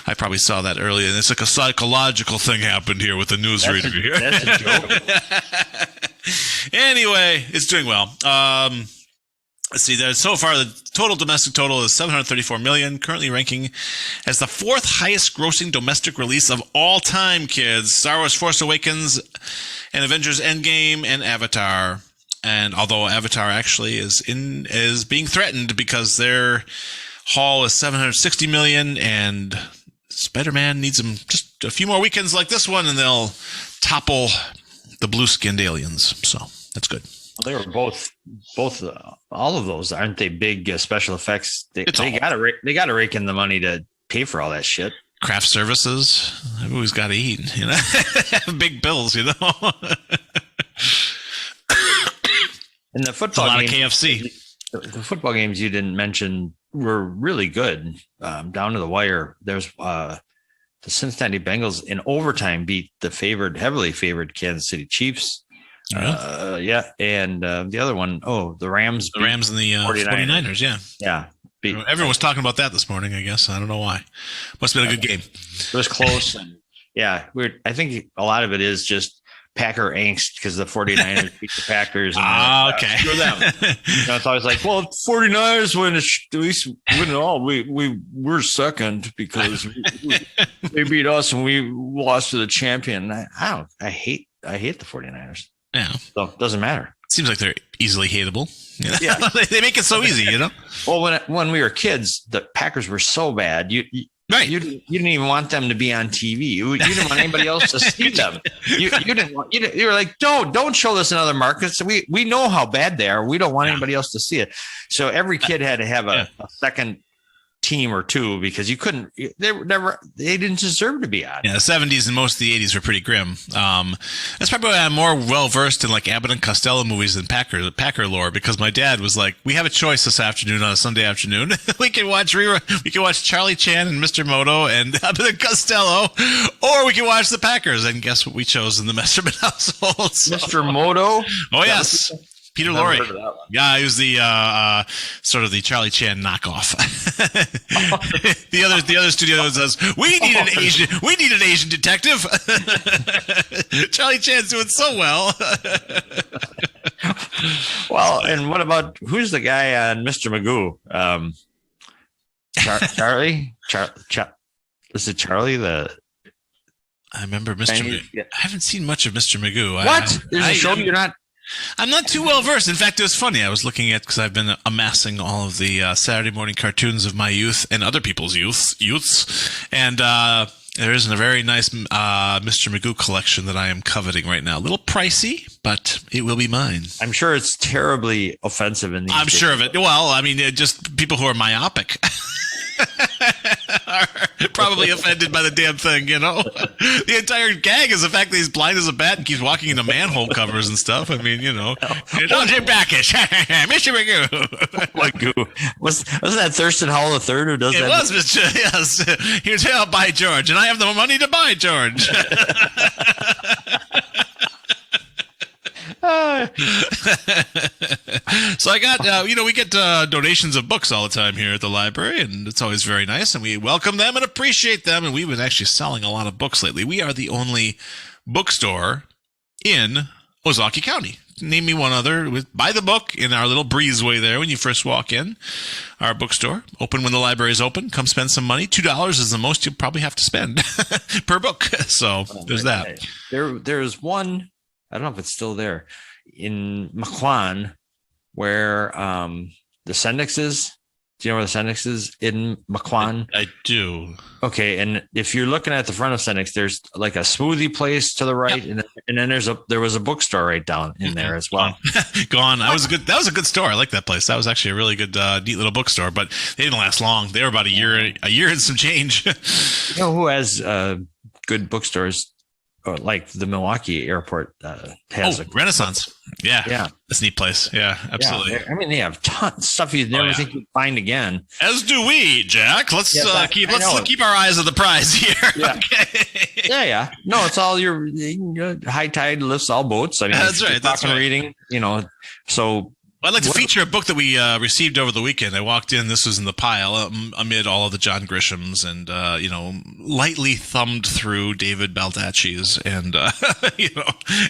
I probably saw that earlier. And it's like a psychological thing happened here with the newsreader here. That's a joke. Anyway, it's doing well. Let's see. So far, the total domestic total is 734 million, currently ranking as the fourth highest grossing domestic release of all time, kids. Star Wars Force Awakens and Avengers Endgame and Avatar. And although Avatar actually is being threatened because their haul is 760 million, and Spider-Man needs them just a few more weekends like this one, and they'll topple the blue-skinned aliens. So that's good. They were both all of those, aren't they? Big special effects. They gotta rake in the money to pay for all that shit. Craft services. Everybody's got to eat. You know, big bills. You know. And the football, a lot games, of KFC. The football games you didn't mention were really good, down to the wire. There's the Cincinnati Bengals in overtime beat the heavily favored Kansas City Chiefs. And the other one, the Rams. The Rams and the 49ers. Yeah. Everyone was talking about that this morning, I guess. I don't know why. Must have been a good game. It was close. And I think a lot of it is just Packer angst because the 49ers beat the Packers. And okay. Screw them. It's always like, well, 49ers win, at least win it all. We're second because they beat us and we lost to the champion. I hate the 49ers. Yeah. So it doesn't matter. It seems like they're easily hateable. You know? Yeah. They make it so easy, you know? Well, when we were kids, the Packers were so bad. Right. You didn't even want them to be on TV. You didn't want anybody else to see them. You were like, don't show this in other markets. We know how bad they are. We don't want anybody else to see it. So every kid had to have a second team or two because you couldn't. They didn't deserve to be on. Yeah, the 70s and most of the 80s were pretty grim. That's probably why I'm more well versed in like Abbott and Costello movies than Packer lore, because my dad was like, we have a choice this afternoon on a Sunday afternoon. we can watch Charlie Chan and Mr. Moto and Abbott and Costello, or we can watch the Packers. And guess what we chose in the Mesterman household? So. Mr. Moto. Oh yes. Peter Lorre. Yeah, he was the sort of the Charlie Chan knockoff. the other studio says we need an Asian detective. Charlie Chan's doing so well. Well, and what about who's the guy on Mr. Magoo? Charlie? Is it Charlie? I remember Mr. Magoo. I haven't seen much of Mr. Magoo. What? There's a show you're not. I'm not too well versed. In fact, it was funny. I was looking at, because I've been amassing all of the Saturday morning cartoons of my youth and other people's youths. And there is a very nice Mr. Magoo collection that I am coveting right now. A little pricey, but it will be mine. I'm sure it's terribly offensive in these I'm days. sure of it. Well, I mean, just people who are myopic. Are probably offended by the damn thing, you know. The entire gag is the fact that he's blind as a bat and keeps walking into manhole covers and stuff. I mean, you know, don't Jim Backish, Mr. Magoo. Magoo. Wasn't that Thurston Howell III who does that? It was, Mr. Yes. He was here, I'll buy George, and I have the money to buy George. So I got, we get donations of books all the time here at the library, and it's always very nice, and we welcome them and appreciate them, and we've been actually selling a lot of books lately. We are the only bookstore in Ozaukee County. Name me one other. Buy the book in our little breezeway there when you first walk in. Our bookstore, open when the library is open. Come spend some money. $2 is the most you'll probably have to spend per book. So there's that. There's one, I don't know if it's still there, in Makwan where the Sendix is. Do you know where the Sendix is in Makwan? I do. Okay, and if you're looking at the front of Sendix, there's like a smoothie place to the right, and then there was a bookstore right down in there as well. Gone. That was a good store. I like that place. That was actually a really good, neat little bookstore. But they didn't last long. They were about a year and some change. You know who has good bookstores? Like the Milwaukee airport has a Renaissance. Yeah. That's a neat place. Yeah, absolutely. Yeah, I mean, they have tons of stuff you'd never think you'd find again. As do we, Jack. Let's keep our eyes on the prize here. Yeah. Okay. Yeah. No, it's all your high tide lifts all boats. I mean, that's right. That's right. Reading, so. I'd like to feature a book that we received over the weekend. I walked in. This was in the pile amid all of the John Grishams and, lightly thumbed through David Baldacci's and,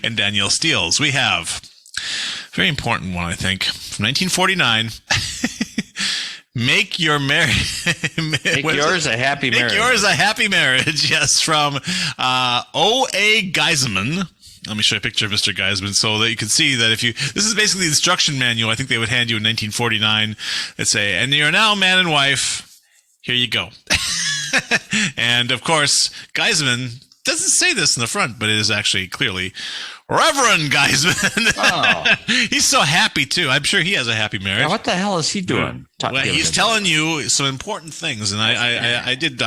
and Danielle Steele's. We have Very important one, I think. From 1949. Make your marriage. Make yours a happy marriage. Make yours a happy marriage. Yes, from O.A. Geisman. Let me show you a picture of Mr. Geisman so that you can see that this is basically the instruction manual I think they would hand you in 1949. It'd say, and you're now man and wife. Here you go. And of course, Geisman doesn't say this in the front, but it is actually clearly Reverend Geisman. Oh. He's so happy too. I'm sure he has a happy marriage. Now, what the hell is he doing? Well, he's telling you some important things, and I did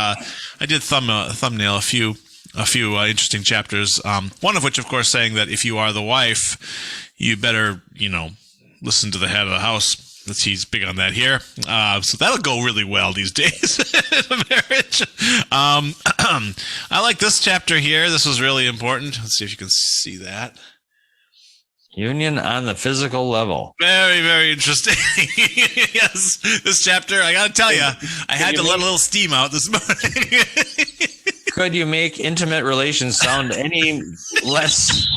thumbnail a few interesting chapters. One of which, of course, saying that if you are the wife, you better listen to the head of the house. He's big on that here. So that'll go really well these days in a marriage. I like this chapter here. This was really important. Let's see if you can see that. Union on the physical level. Very, very interesting. Yes, this chapter, I got to tell you, I had to let a little steam out this morning. Could you make intimate relations sound any less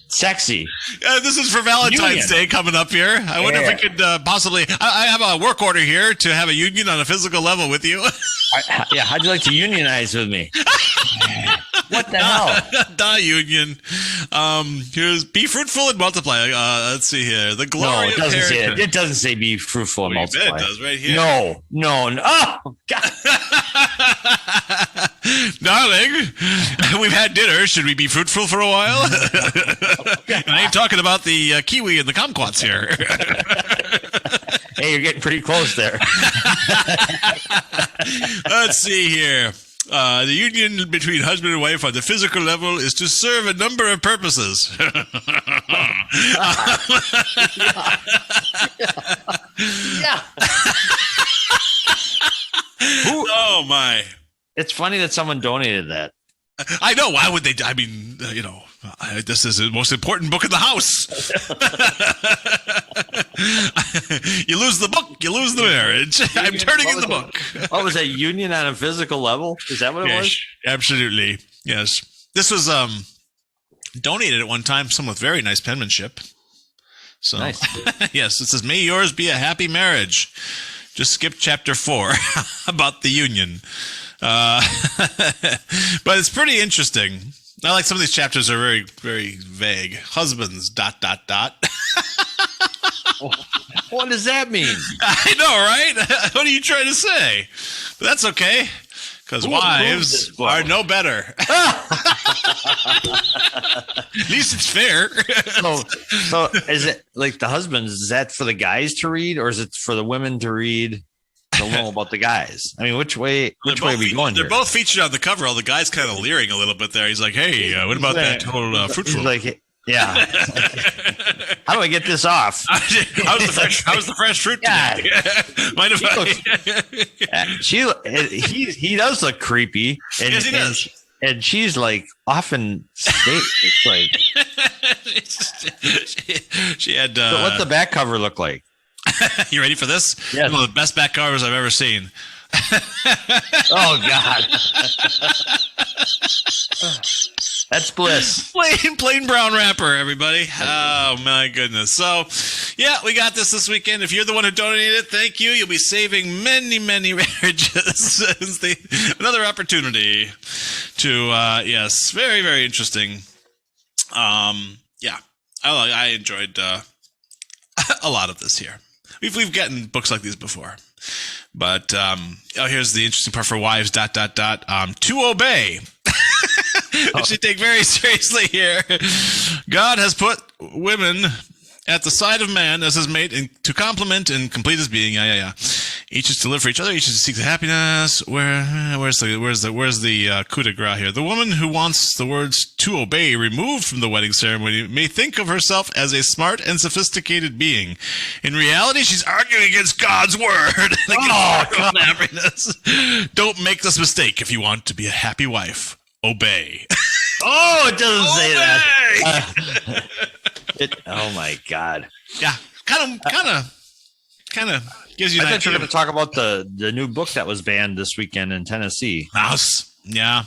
sexy? This is for Valentine's Day coming up here. I wonder if we could possibly. I have a work order here to have a union on a physical level with you. Yeah, how'd you like to unionize with me? What the hell? Union. Here's be fruitful and multiply. Let's see here. The glory. No, it doesn't say it. It doesn't say be fruitful and multiply. It does right here. No. Oh God. Darling, we've had dinner. Should we be fruitful for a while? And I ain't talking about the kiwi and the kumquats here. Hey, you're getting pretty close there. Let's see here. The union between husband and wife on the physical level is to serve a number of purposes. Yeah. Oh, my. It's funny that someone donated that. I know. Why would they? I mean, this is the most important book in the house. You lose the book, you lose the marriage. I'm turning in the book. Oh, was that union on a physical level? Is that what it was? Absolutely. Yes. This was donated at one time, some with very nice penmanship. So, nice. Yes, it says, may yours be a happy marriage. Just skip chapter 4 about the union. But it's pretty interesting. I like some of these chapters are very, very vague. Husbands, ... What does that mean? I know, right? What are you trying to say? But that's okay, because wives are no better. At least it's fair. So is it like the husbands? Is that for the guys to read, or is it for the women to read? To know about the guys. I mean, which way are we going? They're both featured on the cover. All the guys kind of leering a little bit there. He's like, "Hey, what about that whole fruitful?" He's like, yeah. How do I get this off? How's the fresh fruit today? Mind if he does look creepy, and, yes, he does. And she's like often it's like she had. So what's the back cover look like? You ready for this? Yeah. One of the best back covers I've ever seen. Oh God. That's bliss. Plain brown wrapper, everybody. Oh my goodness. So, yeah, we got this weekend. If you're the one who donated it, thank you. You'll be saving many, many marriages. Another opportunity to, yes, very, very interesting. Yeah, I enjoyed a lot of this here. We've gotten books like these before, but here's the interesting part for wives. ... To obey. Which should take very seriously here. God has put women at the side of man as his mate to complement and complete his being. Yeah. Each is to live for each other. Each is to seek the happiness. Where's the coup de grace here? The woman who wants the words "to obey" removed from the wedding ceremony may think of herself as a smart and sophisticated being. In reality, she's arguing against God's word. Happiness. Don't make this mistake if you want to be a happy wife. Obey. Oh, it doesn't say that. Oh my God. Yeah, kind of gives you. I thought you were going to talk about the new book that was banned this weekend in Tennessee. Mouse. Yeah.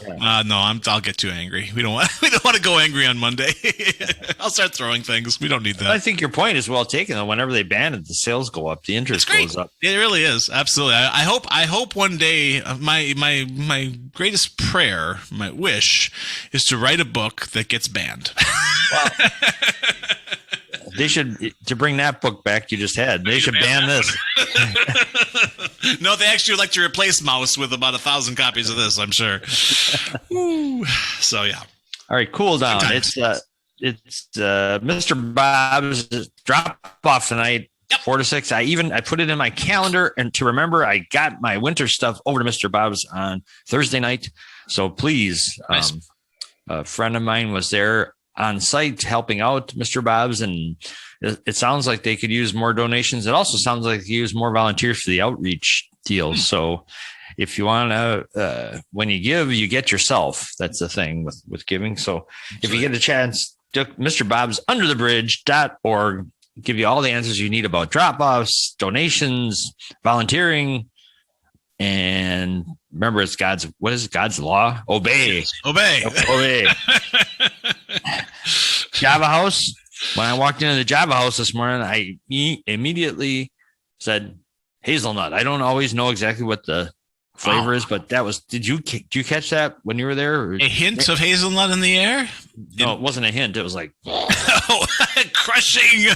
No, I'll get too angry. We don't want to go angry on Monday. I'll start throwing things. We don't need that. I think your point is well taken. Though, whenever they ban it, the sales go up, the interest goes up. It really is. Absolutely. I hope one day my greatest prayer, my wish, is to write a book that gets banned. Well, they should, to bring that book back you just had, they should ban this. No, they actually would like to replace Mouse with about 1,000 copies of this, I'm sure. Woo. So, yeah. All right, cool down. It's Mr. Bob's drop off tonight, 4 to 6. I put it in my calendar, and to remember, I got my winter stuff over to Mr. Bob's on Thursday night. So please, nice. A friend of mine was there on site helping out Mr. Bob's, and it sounds like they could use more donations. It also sounds like they use more volunteers for the outreach deal. So if you want to, when you give, you get yourself. That's the thing with giving. So if you get a chance, Mr. Bob's underthebridge.org give you all the answers you need about drop-offs, donations, volunteering. And remember, it's what is God's law? Obey. Java House. When I walked into the Java House this morning, I immediately said hazelnut. I don't always know exactly what the flavor is, but that was. Did you catch that when you were there? A hint of hazelnut in the air? No, it wasn't a hint. It was like crushing.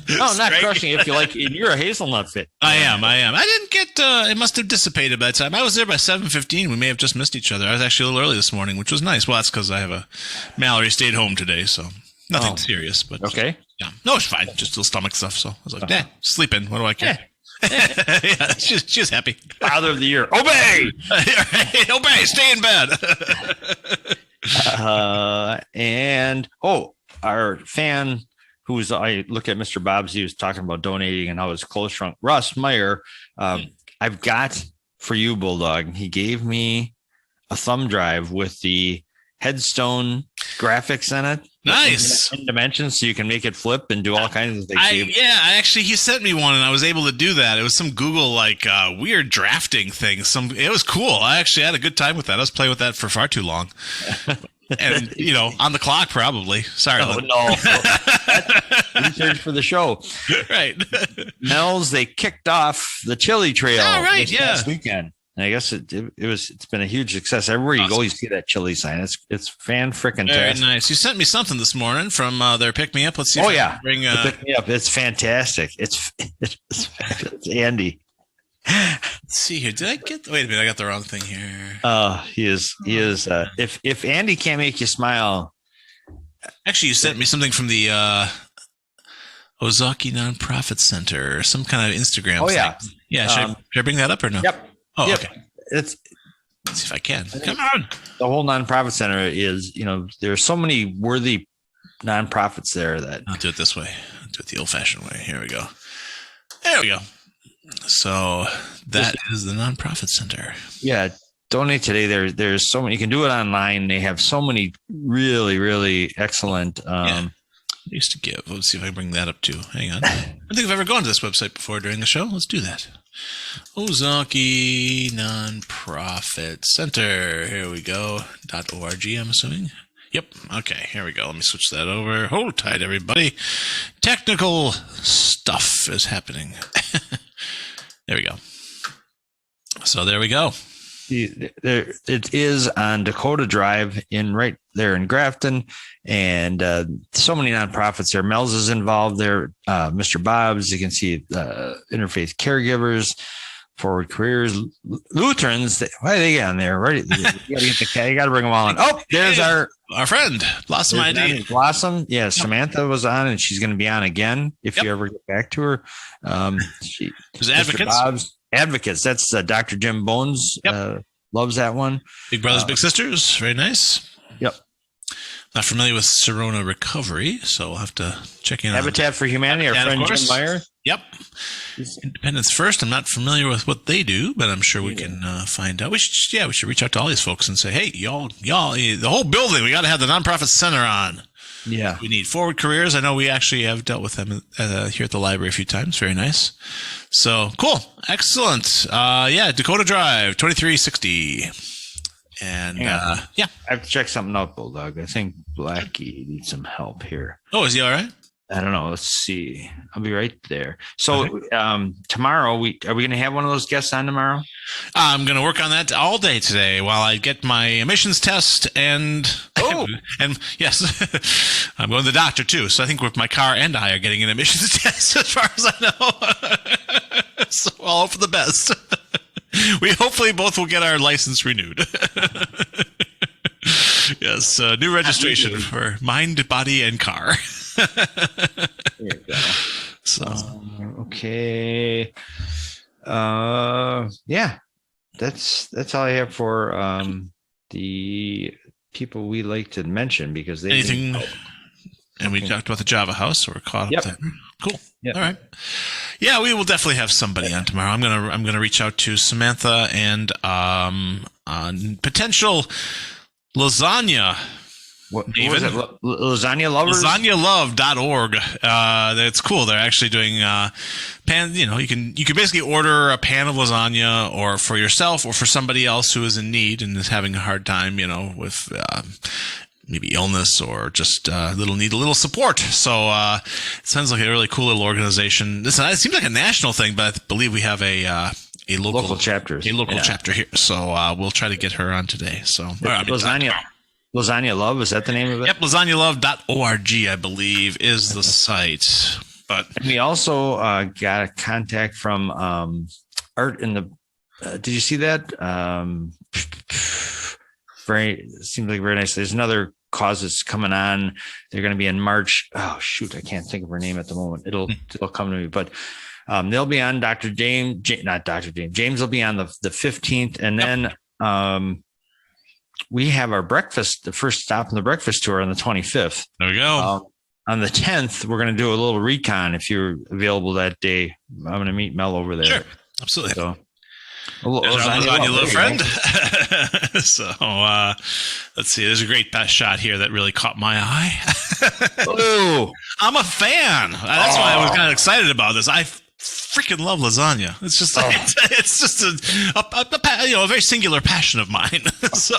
No, not crushing. If you like, you're a hazelnut fit. I am. I didn't get. It must have dissipated by the time I was there by 7:15. We may have just missed each other. I was actually a little early this morning, which was nice. Well, that's because Mallory stayed home today, so nothing serious. But okay. Yeah, no, it's fine. Just little stomach stuff. So I was like, sleeping. What do I care? Yeah, she's happy. Father of the year. Obey. Obey. Stay in bed. And our fan, I look at Mr. Bob's. He was talking about donating and how his clothes shrunk. Russ Meyer, I've got for you, Bulldog. He gave me a thumb drive with the headstone graphics in it. Nice. In dimensions, so you can make it flip and do all kinds of things. He sent me one, and I was able to do that. It was some Google weird drafting thing. It was cool. I actually had a good time with that. I was playing with that for far too long. And on the clock probably. Sorry. No. Research for the show. Right. Mel's, they kicked off the Chili Trail last weekend. And I guess it's been a huge success. Everywhere you go, you see that chili sign. It's fan-frickin' Very nice. You sent me something this morning from their Pick Me Up. Let's see. Bring Pick Me Up. It's fantastic. It's Andy. Let's see here. Wait a minute. I got the wrong thing here. He is. If Andy can't make you smile. Actually, you sent me something from the Ozaki Nonprofit Center, some kind of Instagram. Oh, thing. yeah. Yeah. Should I bring that up or no? Yep. Oh, yep. Okay. Let's see if I can. Come on. The whole nonprofit center is, there's so many worthy nonprofits there that. I'll do it this way. I'll do it the old-fashioned way. Here we go. There we go. So that is the nonprofit center. Yeah. Donate today. There's so many. You can do it online. They have so many really, really excellent. I used to give. Let's see if I can bring that up too. Hang on. I don't think I've ever gone to this website before during the show. Let's do that. Ozaki Nonprofit Center. Here we go. .org, I'm assuming. Yep. Okay, here we go. Let me switch that over. Hold tight, everybody. Technical stuff is happening. There we go. So there we go. It is on Dakota Drive right there in Grafton, and so many nonprofits there. Mel's is involved there. Mr. Bob's, you can see Interfaith Caregivers, Forward Careers, Lutherans. Why are they on there? Right, you got to bring them all in. Oh, there's our friend Blossom ID. Blossom, yeah. Samantha was on, and she's going to be on again if you ever get back to her. She was Advocates. Advocates. That's Dr. Jim Bones. Loves that one. Big Brothers, Big Sisters. Very nice. Yep. Not familiar with Serona Recovery, so we'll have to check in. Habitat for Humanity, our friend Jim Meyer. Yep. Independence First. I'm not familiar with what they do, but I'm sure we can find out. We should reach out to all these folks and say, hey, y'all, the whole building, we got to have the nonprofit center on. Yeah. We need Forward Careers. I know we actually have dealt with them here at the library a few times. Very nice. So cool. Excellent. Dakota Drive, 2360. And Yeah. yeah. I have to check something out, Bulldog. I think Blackie needs some help here. Oh, is he all right? I don't know. Let's see. I'll be right there. So tomorrow, are we going to have one of those guests on tomorrow? I'm going to work on that all day today while I get my emissions test and yes, I'm going to the doctor too. So I think my car and I are getting an emissions test as far as I know. So all for the best. We hopefully both will get our license renewed. Yes, new registration for mind, body, and car. There you go. So okay. Yeah, that's all I have for the people we like to mention because they anything. And we talked about the Java House, so we're caught up there. Cool. Yep. All right. Yeah, we will definitely have somebody on tomorrow. I'm gonna reach out to Samantha and on potential lasagna. What was it? Lasagna lovers? LasagnaLove.org. That's cool. They're actually doing pan. You can basically order a pan of lasagna, or for yourself, or for somebody else who is in need and is having a hard time. With maybe illness or just need a little support. So it sounds like a really cool little organization. It seems like a national thing, but I believe we have a local chapters, chapter here. So we'll try to get her on today. So Lasagna Love, is that the name of it? Yep, LasagnaLove.org, I believe, is the site. But we also got a contact from Art in the. Did you see that? Seems like very nice. There's another cause that's coming on. They're going to be in March. Oh shoot, I can't think of her name at the moment. It'll come to me, but they'll be on Dr. James, not Dr. James. James will be on the 15th, and then we have our breakfast, the first stop on the breakfast tour on the 25th. There we go. On the 10th, we're going to do a little recon if you're available that day. I'm going to meet Mel over there. Sure, absolutely. So, lasagna love friend. So let's see. There's a great shot here that really caught my eye. Oh, I'm a fan. That's why I was kind of excited about this. I freaking love lasagna. It's just it's just a very singular passion of mine. So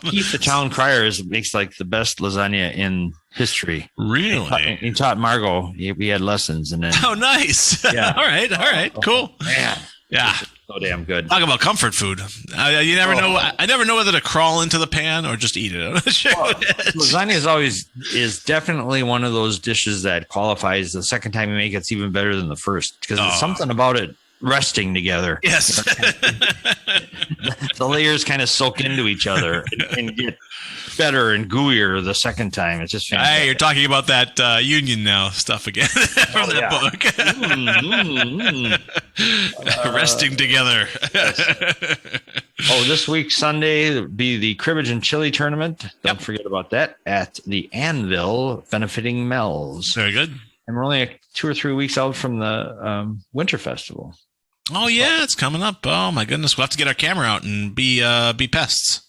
Keith, the town crier, makes like the best lasagna in history. Really? He taught Margot. We had lessons, and then nice. Yeah. All right, cool. Man, yeah. So damn good. Talk about comfort food. You never know. I never know whether to crawl into the pan or just eat it. Lasagna is definitely one of those dishes that qualifies. The second time you make it's even better than the first because there's something about it resting together. Yes. The layers kind of soak into each other and get better and gooier the second time. It's just fantastic. Hey, you're talking about that Union Now stuff again from that book. Resting together. This week, Sunday, will be the Cribbage and Chili Tournament. Don't forget about that at the Anvil, benefiting Mel's. Very good. And we're only 2 or 3 weeks out from the Winter Festival. Oh, yeah, it's coming up. Oh, my goodness. We'll have to get our camera out and be pests.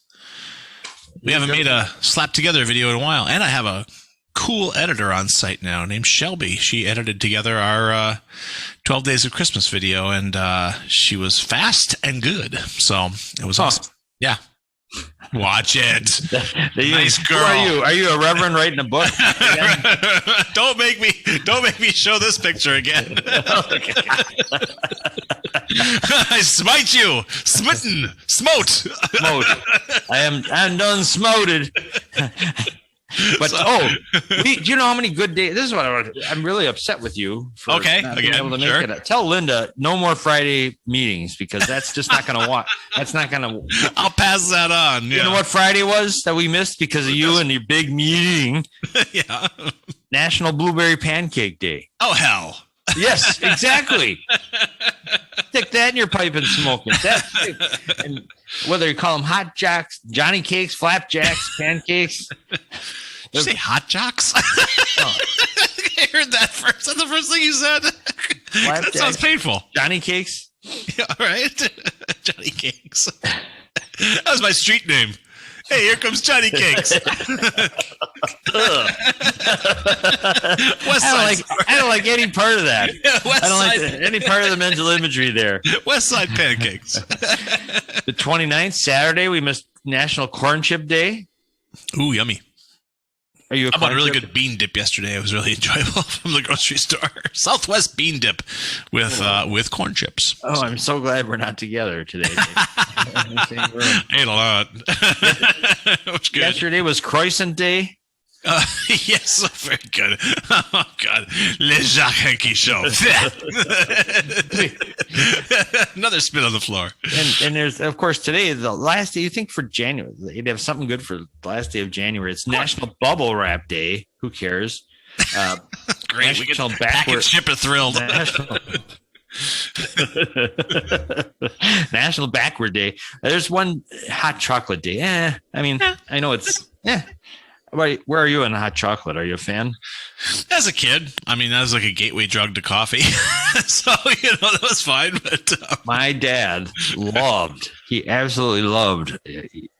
We haven't made a slap together video in a while. And I have a cool editor on site now named Shelby. She edited together our 12 Days of Christmas video, and she was fast and good. So it was awesome. Yeah. Watch it. Nice girl. Who are you a reverend writing a book? Don't make me show this picture again. I smite you. Smitten. Smote. I'm done smoted. But do you know how many good days? This is what I'm really upset with you. For okay, not being able to make sure. it. Tell Linda no more Friday meetings because that's just not going to want. That's not going to. I'll pass that on. Yeah. You know what Friday was that we missed because of you and your big meeting? Yeah. National Blueberry Pancake Day. Oh hell. Yes, exactly. Stick that in your pipe and smoke it. And whether you call them hot jocks, Johnny cakes, flapjacks, pancakes. Did you say hot jocks? Oh. I heard that first. That's the first thing you said. That sounds painful. Johnny cakes. Yeah, all right. Johnny cakes. That was my street name. Hey, here comes Johnny Cakes. I don't like any part of that. Yeah, I don't like any part of the mental imagery there. West Side Pancakes. The 29th, Saturday, we missed National Corn Chip Day. Ooh, yummy. Are you? I bought a really good bean dip yesterday. It was really enjoyable from the grocery store. Southwest bean dip with corn chips. Oh, I'm so glad we're not together today. I ate a lot. It was good. Yesterday was Croissant Day. Yes, very good. Oh God, Le Jacques Henke Show. Another spit on the floor. And there's, of course, today the last day. You think for January they'd have something good for the last day of January. It's National Bubble Wrap Day. Who cares? Great, we can pack and ship it thrilled. National Backward Day. There's one Hot Chocolate Day. I know it's. Where are you on hot chocolate? Are you a fan? As a kid, that was like a gateway drug to coffee. So, that was fine. But my dad he absolutely loved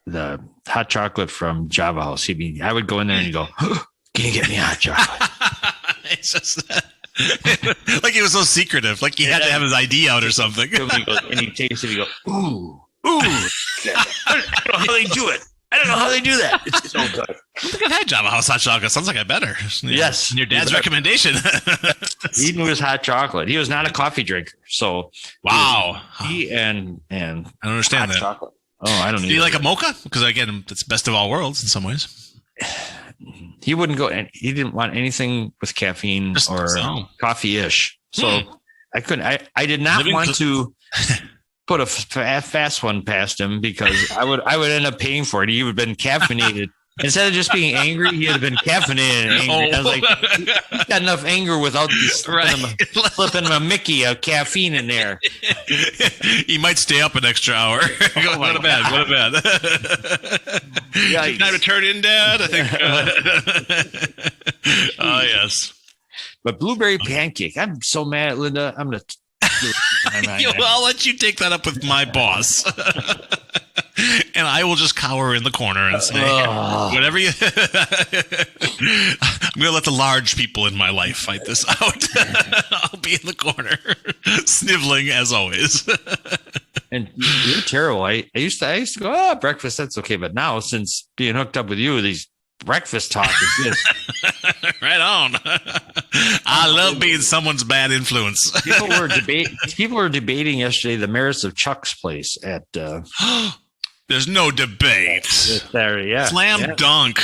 the hot chocolate from Java House. I would go in there and he'd go, can you get me hot chocolate? It's just like he was so secretive. Like he had to have his ID out or something. And he takes it and he goes, ooh. I don't know how they do it. I don't know how they do that. It's so good. I don't think I've had Java House hot chocolate. Sounds like I better. Yes. Your dad's recommendation. He knew his hot chocolate. He was not a coffee drinker. So wow. He and I don't understand that. Chocolate. Oh, I don't know. Do you like a mocha? Because again, it's best of all worlds in some ways. He wouldn't go, and he didn't want anything with caffeine or coffee-ish. So I couldn't. I did not want to put a fast one past him because I would end up paying for it. He would have been caffeinated. Instead of just being angry, he would have been caffeinated and angry. I was like, he's got enough anger without slipping him a Mickey of caffeine in there. He might stay up an extra hour. Go to bed. Time to turn in, Dad. I think. Oh, yes. But blueberry pancake. I'm so mad at Linda. I'm going to. I'll let you take that up with my boss. And I will just cower in the corner and say, whatever you. I'm going to let the large people in my life fight this out. I'll be in the corner, sniveling as always. And you're terrible. I used to go, breakfast, that's okay. But now, since being hooked up with you, these breakfast talk is this. Right on. I love being someone's bad influence. People were debating yesterday the merits of Chuck's place at. There's no debate. There, Slam dunk.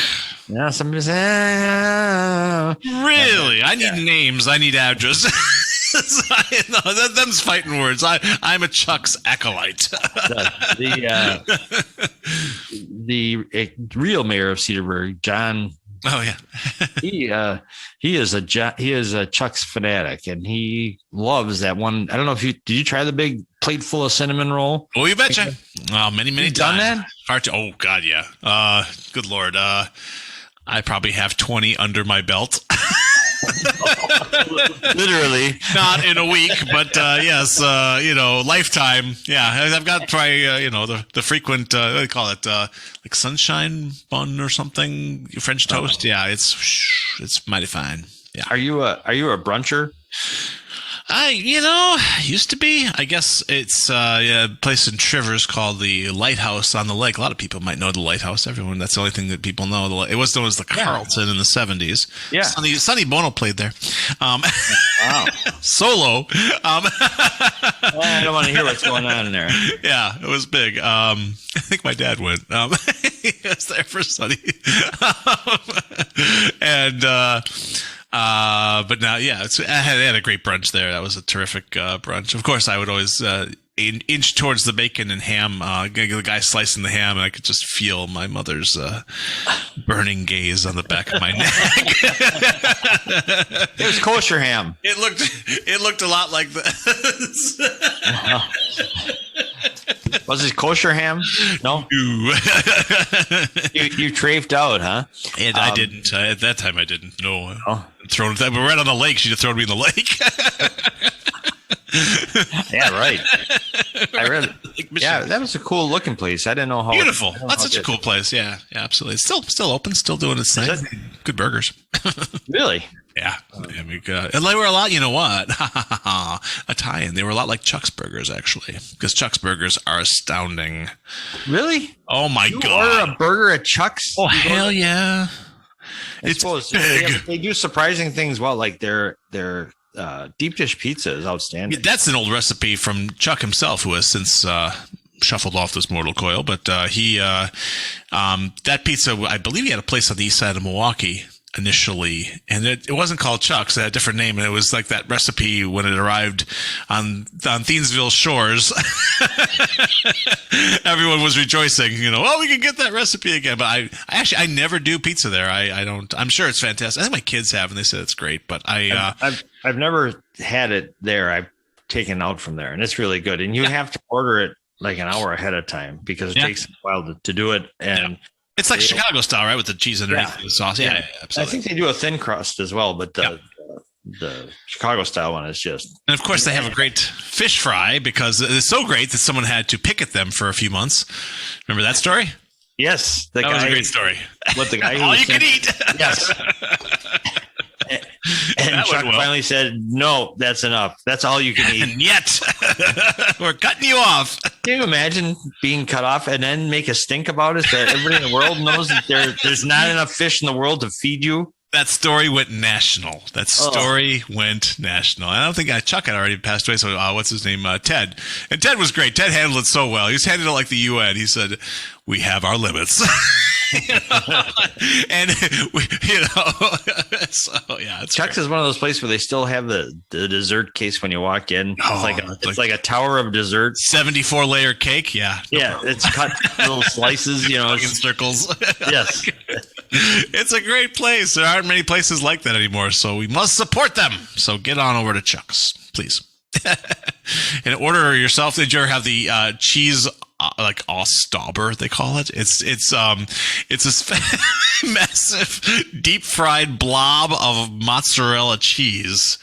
Yeah, somebody says, really? I need names. I need addresses. Them's fighting words. I'm a Chuck's acolyte. The real mayor of Cedarburg, John. Oh yeah. he is a Chuck's fanatic, and he loves that one. I don't know if did you try the big plate full of cinnamon roll? Oh, you betcha. Many times. Done that? Oh God, yeah. Good Lord. I probably have 20 under my belt. Literally. Not in a week, but yes, lifetime. Yeah, I've got probably, the frequent, what do you call it? Like sunshine bun or something, French toast. Yeah, it's mighty fine. Yeah. Are you a bruncher? Used to be. I guess it's a place in Trivers called the Lighthouse on the Lake. A lot of people might know the Lighthouse. Everyone, that's the only thing that people know. It was known as the Carlton in the 70s. Yeah. Sonny Bono played there. Wow. Solo. I don't want to hear what's going on in there. Yeah, it was big. I think my dad went. He was there for Sonny. But now, yeah, they had a great brunch there. That was a terrific brunch. Of course, I would always inch towards the bacon and ham. The guy slicing the ham, and I could just feel my mother's burning gaze on the back of my neck. It was kosher ham. It looked a lot like this. Was it kosher ham? No. You trafed out, huh? And I didn't. At that time, I didn't. No. We're right on the lake. She'd have thrown me in the lake. Yeah, right. I read. Yeah, that was a cool looking place. I didn't know how beautiful. That's such a cool place. Yeah, absolutely. It's still open. Still doing its thing. Good burgers. Really? Yeah. And they were a lot, you know what? Italian. They were a lot like Chuck's Burgers, actually, because Chuck's Burgers are astounding. Really? Oh, my You God. order a burger at Chuck's? Oh, hell yeah. It's big. They do surprising things. Well, like their deep dish pizza is outstanding. That's an old recipe from Chuck himself, who has since shuffled off this mortal coil. But that pizza, I believe he had a place on the east side of Milwaukee initially, and it wasn't called Chuck's. It had a different name, and it was like that recipe when it arrived on Thiensville shores. Everyone was rejoicing, we can get that recipe again. But I never do pizza there. I don't. I'm sure it's fantastic. I think my kids have, and they said it's great. But I've never had it there. I've taken out from there, and it's really good. And you have to order it like an hour ahead of time because it takes a while to do it. And it's like Chicago style, right? With the cheese underneath the sauce. Yeah, absolutely. I think they do a thin crust as well, but the Chicago style one is just. And of course, they have a great fish fry because it's so great that someone had to picket them for a few months. Remember that story? Yes, that was a great story. What the guy all you can eat. Yes. And Chuck finally said, "No, that's enough. That's all you can eat." And yet, we're cutting you off. Can you imagine being cut off and then make a stink about it that everybody in the world knows that there's not enough fish in the world to feed you? That story went national. I don't think Chuck had already passed away. So what's his name? Ted. And Ted was great. Ted handled it so well. He was handled it like the UN. He said, "We have our limits." And so yeah, Chuck's great. is one of those places where they still have the dessert case when you walk in. It's like a tower of dessert, 74-layer cake. Yeah, it's cut little slices, in circles. Yes, it's a great place. There aren't many places like that anymore, so we must support them. So get on over to Chuck's, please. And order yourself. Did you ever have the cheese? Like Ostauber, they call it. It's this massive deep fried blob of mozzarella cheese.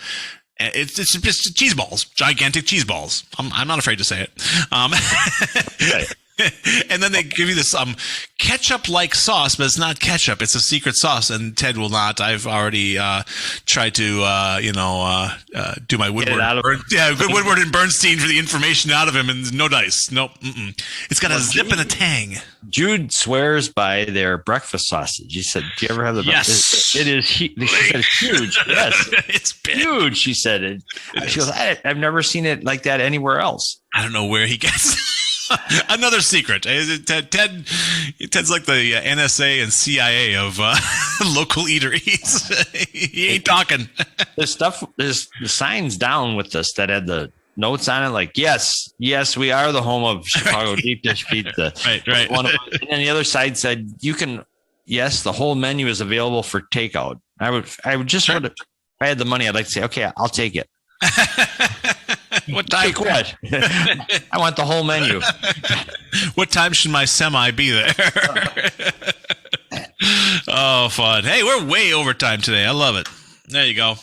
It's just cheese balls, gigantic cheese balls. I'm not afraid to say it. And then they give you this ketchup-like sauce, but it's not ketchup. It's a secret sauce, and Ted will not. I've already tried to, do my Woodward. Good Woodward and Bernstein for the information out of him, and no dice. Nope. It's got a zip and a tang. Jude swears by their breakfast sausage. He said, "Do you ever have the?" Yes, it is. She said it's huge. Yes, it's big. Huge. She said. She goes, "I've never seen it like that anywhere else." I don't know where he gets. Another secret. Ted's like the NSA and CIA of local eateries. He ain't talking. There's the signs down with us that had the notes on it, like yes, we are the home of Chicago deep dish pizza. Right. And then the other side said, "You can." Yes, the whole menu is available for takeout. I would just if I had the money, I'd like to say, okay, I'll take it. What time? Take what? I want the whole menu. What time should my semi be there? Oh, fun. Hey, we're way overtime today. I love it. There you go.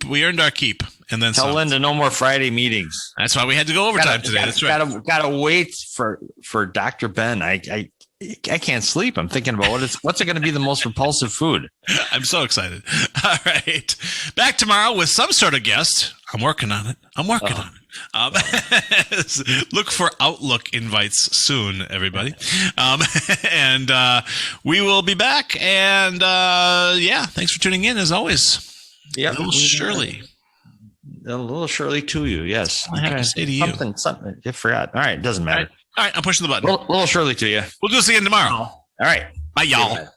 We earned our keep. And then tell Linda no more Friday meetings. That's why we had to go overtime today. That's right. Gotta wait for Dr. Ben. I can't sleep. I'm thinking about what's it going to be the most repulsive food. I'm so excited. All right. Back tomorrow with some sort of guest. I'm working on it. Look for Outlook invites soon, everybody. And we will be back. And thanks for tuning in as always. Yeah, little Shirley to you. Yes, I have to say to you something. I forgot. All right, it doesn't matter. All right, I'm pushing the button. Little Shirley to you. We'll do this again tomorrow. All right, bye, y'all.